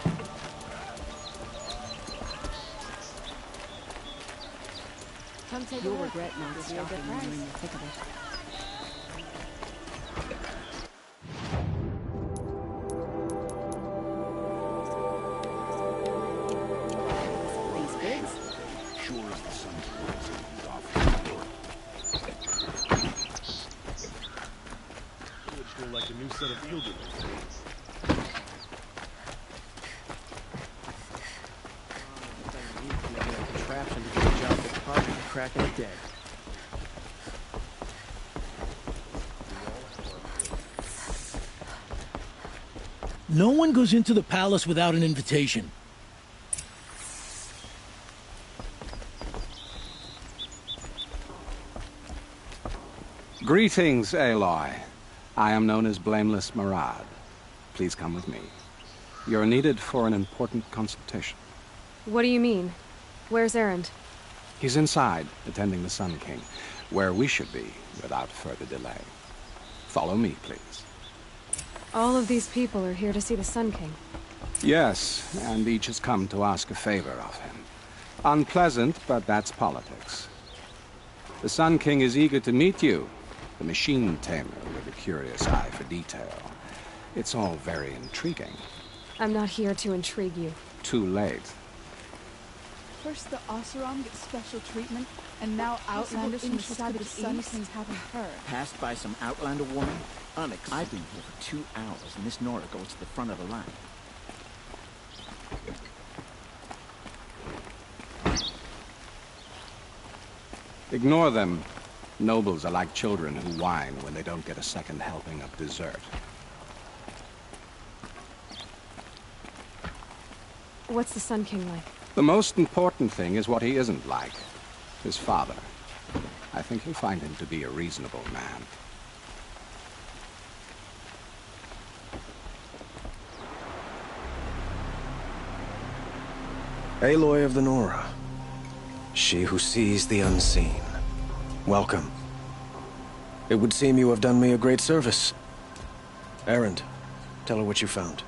Come take You'll a look. regret not stopping when you're in the thick of it. Like a new set of field contraption to do a job that's probably cracking it dead. No one goes into the palace without an invitation. Greetings, Aloy. I am known as Blameless Marad. Please come with me. You're needed for an important consultation. What do you mean? Where's Erend? He's inside, attending the Sun King, where we should be without further delay. Follow me, please. All of these people are here to see the Sun King. Yes, and each has come to ask a favor of him. Unpleasant, but that's politics. The Sun King is eager to meet you, the machine tamer with a curious eye for detail. It's all very intriguing. I'm not here to intrigue you. Too late. First the Oseram gets special treatment, and now Outlanders from the side of the Sun Kings haven't heard. Passed by some Outlander woman? Unacceptable. I've been here for 2 hours, and Miss Nora goes to the front of the line. Ignore them. Nobles are like children who whine when they don't get a second helping of dessert. What's the Sun King like? The most important thing is what he isn't like. His father. I think you'll find him to be a reasonable man. Aloy of the Nora. She who sees the unseen. Welcome. It would seem you have done me a great service. Erend, tell her what you found.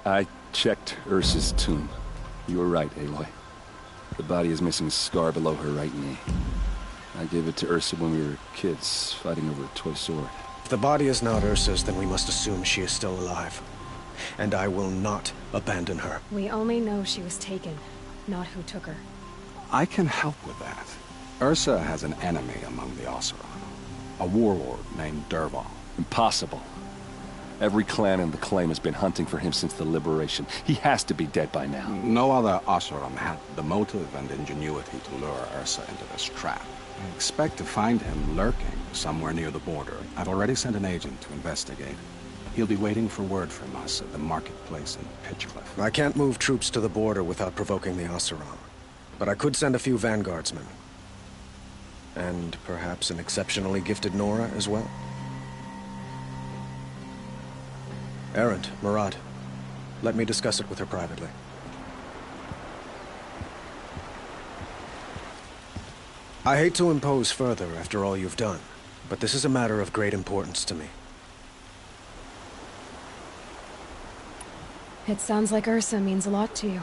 I checked Ursa's tomb. You were right, Aloy. The body is missing a scar below her right knee. I gave it to Ursa when we were kids, fighting over a toy sword. If the body is not Ursa's, then we must assume she is still alive. And I will not abandon her. We only know she was taken, not who took her. I can help with that. Ursa has an enemy among the Oseram. A warlord named Dervahl. Impossible. Every clan in the claim has been hunting for him since the liberation. He has to be dead by now. No other Oseram had the motive and ingenuity to lure Ursa into this trap. I expect to find him lurking somewhere near the border. I've already sent an agent to investigate. He'll be waiting for word from us at the marketplace in Pitchcliff. I can't move troops to the border without provoking the Oseram. But I could send a few vanguardsmen. And perhaps an exceptionally gifted Nora as well. Erend, Murad, let me discuss it with her privately. I hate to impose further after all you've done, but this is a matter of great importance to me. It sounds like Ursa means a lot to you.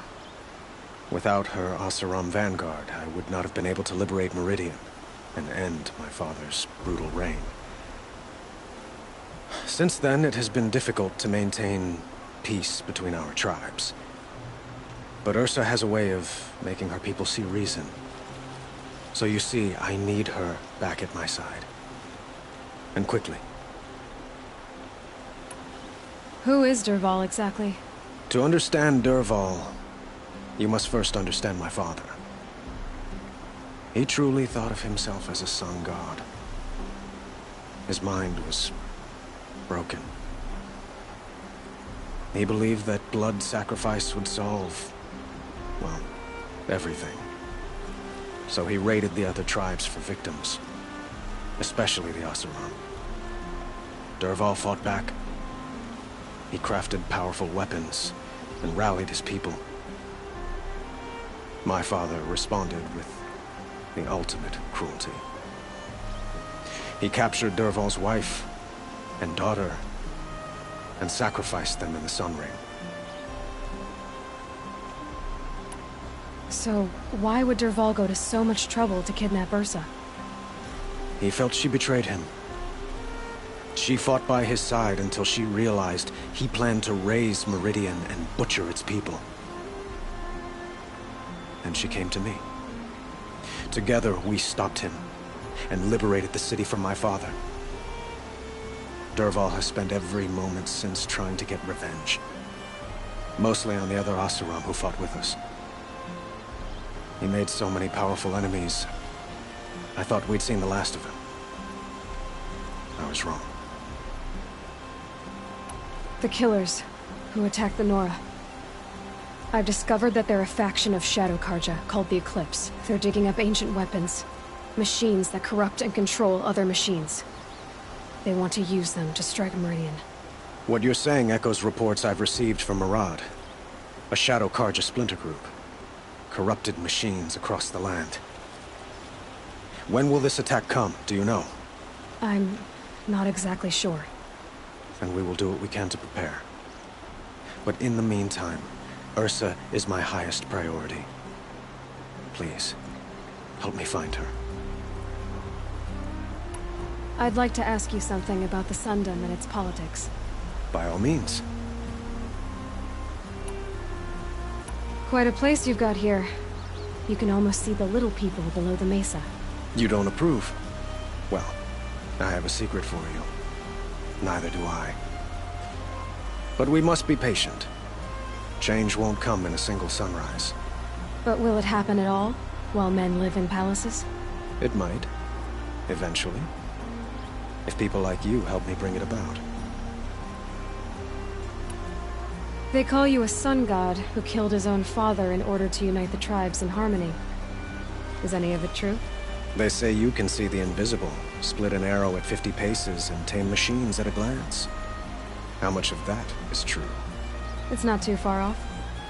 Without her Oseram vanguard, I would not have been able to liberate Meridian and end my father's brutal reign. Since then, it has been difficult to maintain peace between our tribes. But Ursa has a way of making her people see reason. So you see, I need her back at my side. And quickly. Who is Dervahl exactly? To understand Dervahl, you must first understand my father. He truly thought of himself as a sun god. His mind was broken. He believed that blood sacrifice would solve, well, everything. So he raided the other tribes for victims, especially the Oseram. Dervahl fought back. He crafted powerful weapons and rallied his people. My father responded with the ultimate cruelty. He captured Dervahl's wife and daughter and sacrificed them in the Sun Ring. So, why would Dervahl go to so much trouble to kidnap Ursa? He felt she betrayed him. She fought by his side until she realized he planned to raise Meridian and butcher its people. And she came to me. Together, we stopped him and liberated the city from my father. Dervahl has spent every moment since trying to get revenge. Mostly on the other Oseram who fought with us. He made so many powerful enemies. I thought we'd seen the last of him. I was wrong. The killers who attacked the Nora. I've discovered that they're a faction of Shadow Karja called the Eclipse. They're digging up ancient weapons. Machines that corrupt and control other machines. They want to use them to strike Meridian. What you're saying echoes reports I've received from Murad. A Shadow Karja splinter group. Corrupted machines across the land. When will this attack come, do you know? I'm not exactly sure. And we will do what we can to prepare. But in the meantime, Ursa is my highest priority. Please, help me find her. I'd like to ask you something about the Sundom and its politics. By all means. Quite a place you've got here. You can almost see the little people below the mesa. You don't approve? Well, I have a secret for you. Neither do I. But we must be patient. Change won't come in a single sunrise. But will it happen at all, while men live in palaces? It might. Eventually. If people like you help me bring it about. They call you a sun god who killed his own father in order to unite the tribes in harmony. Is any of it true? They say you can see the invisible, split an arrow at 50 paces, and tame machines at a glance. How much of that is true? It's not too far off.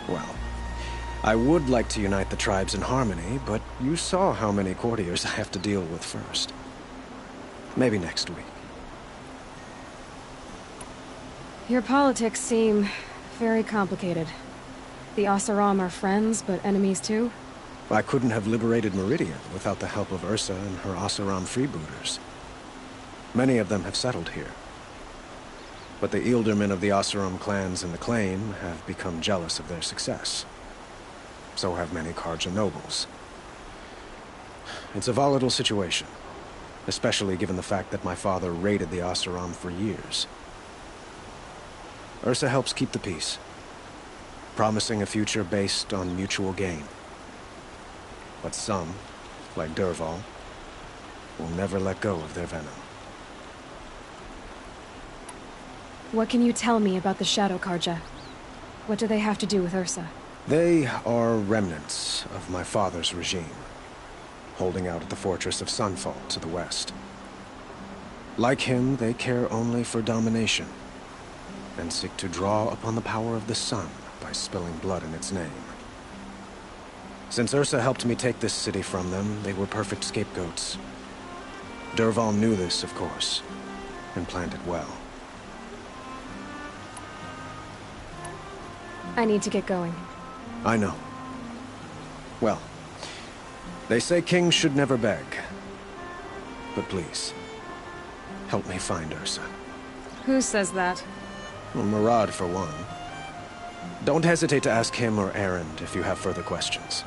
Well, I would like to unite the tribes in harmony, but you saw how many courtiers I have to deal with first. Maybe next week. Your politics seem very complicated. The Oseram are friends, but enemies too? I couldn't have liberated Meridian without the help of Ursa and her Oseram freebooters. Many of them have settled here. But the ealdormen of the Oseram clans in the claim have become jealous of their success. So have many Karja nobles. It's a volatile situation, especially given the fact that my father raided the Oseram for years. Ursa helps keep the peace, promising a future based on mutual gain. But some, like Dervahl, will never let go of their venom. What can you tell me about the Shadow Karja? What do they have to do with Ursa? They are remnants of my father's regime, holding out at the fortress of Sunfall to the west. Like him, they care only for domination, and seek to draw upon the power of the sun by spilling blood in its name. Since Ursa helped me take this city from them, they were perfect scapegoats. Dervahl knew this, of course, and planned it well. I need to get going. I know. Well, they say kings should never beg. But please, help me find Ursa. Who says that? Well, Murad, for one. Don't hesitate to ask him or Erend if you have further questions.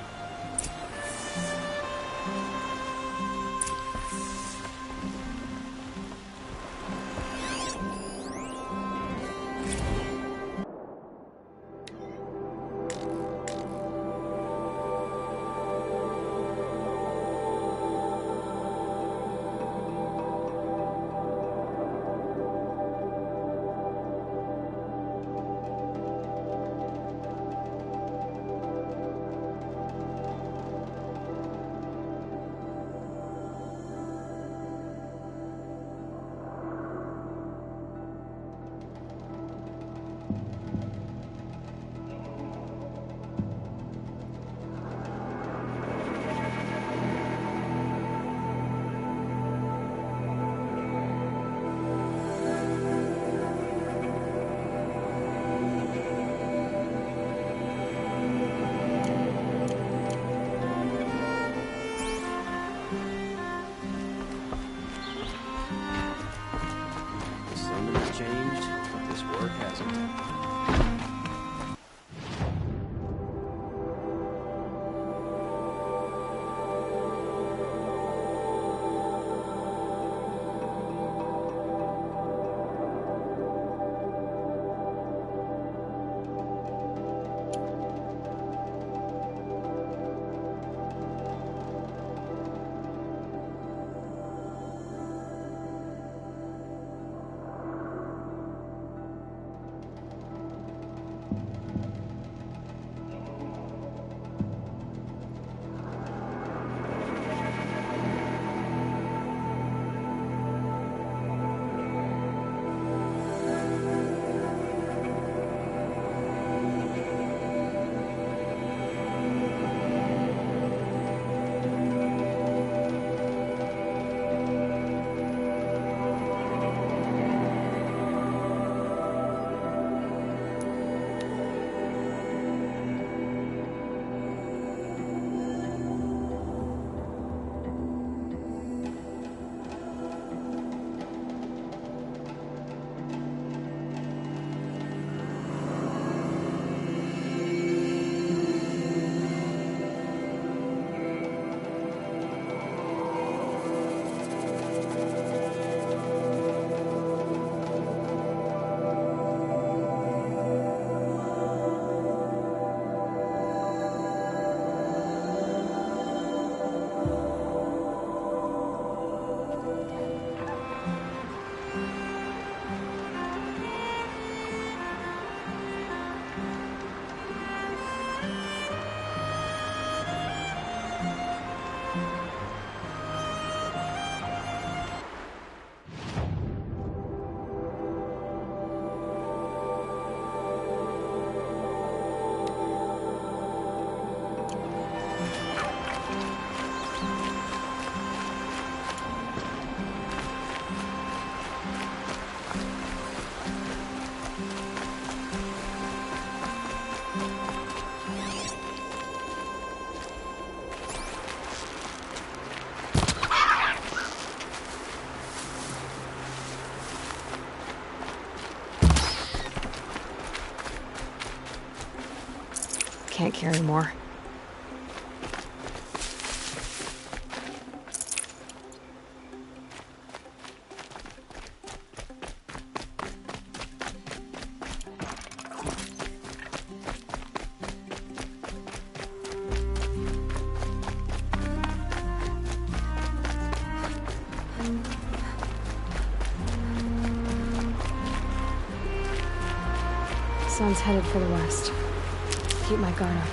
carry more. Sun's headed for the west. Keep my guard up.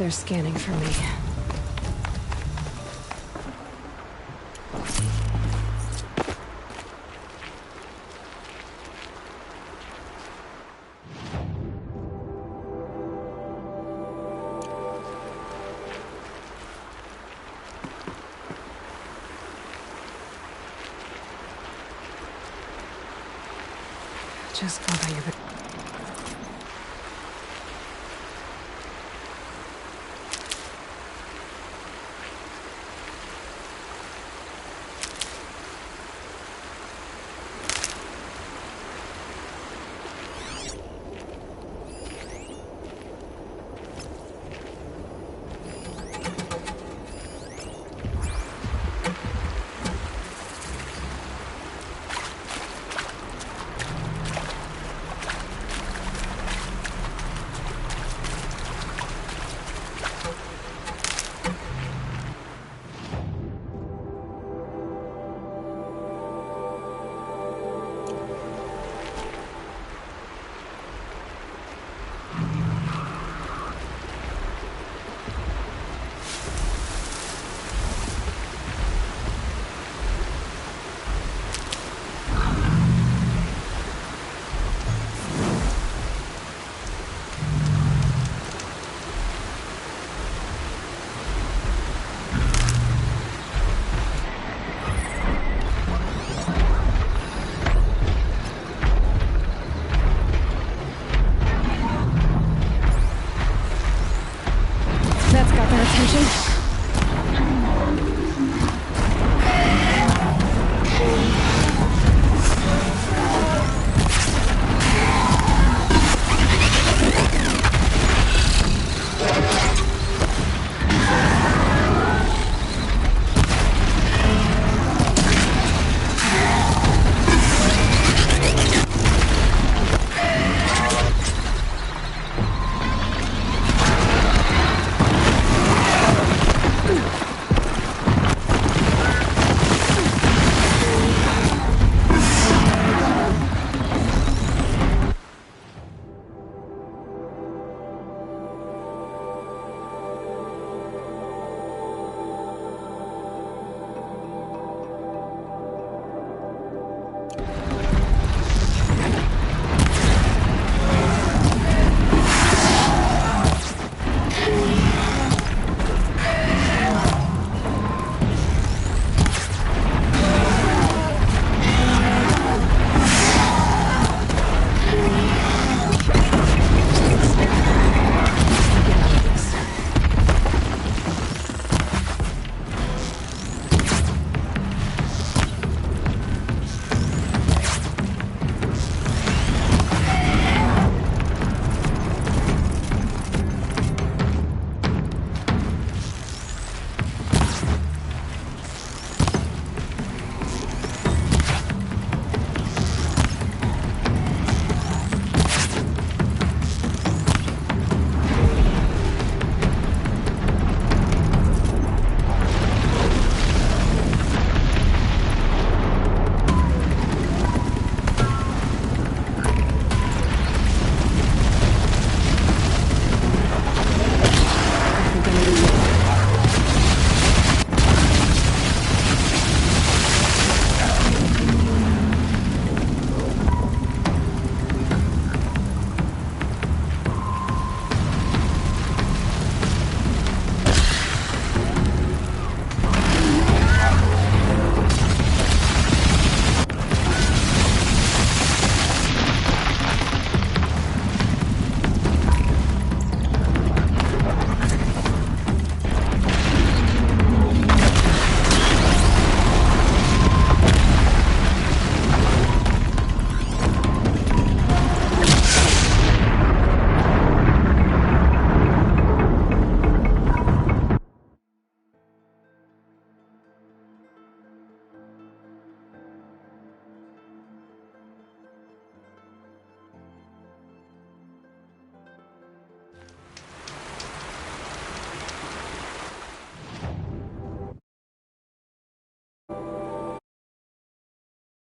They're scanning for me. Just go by your... That's got their attention.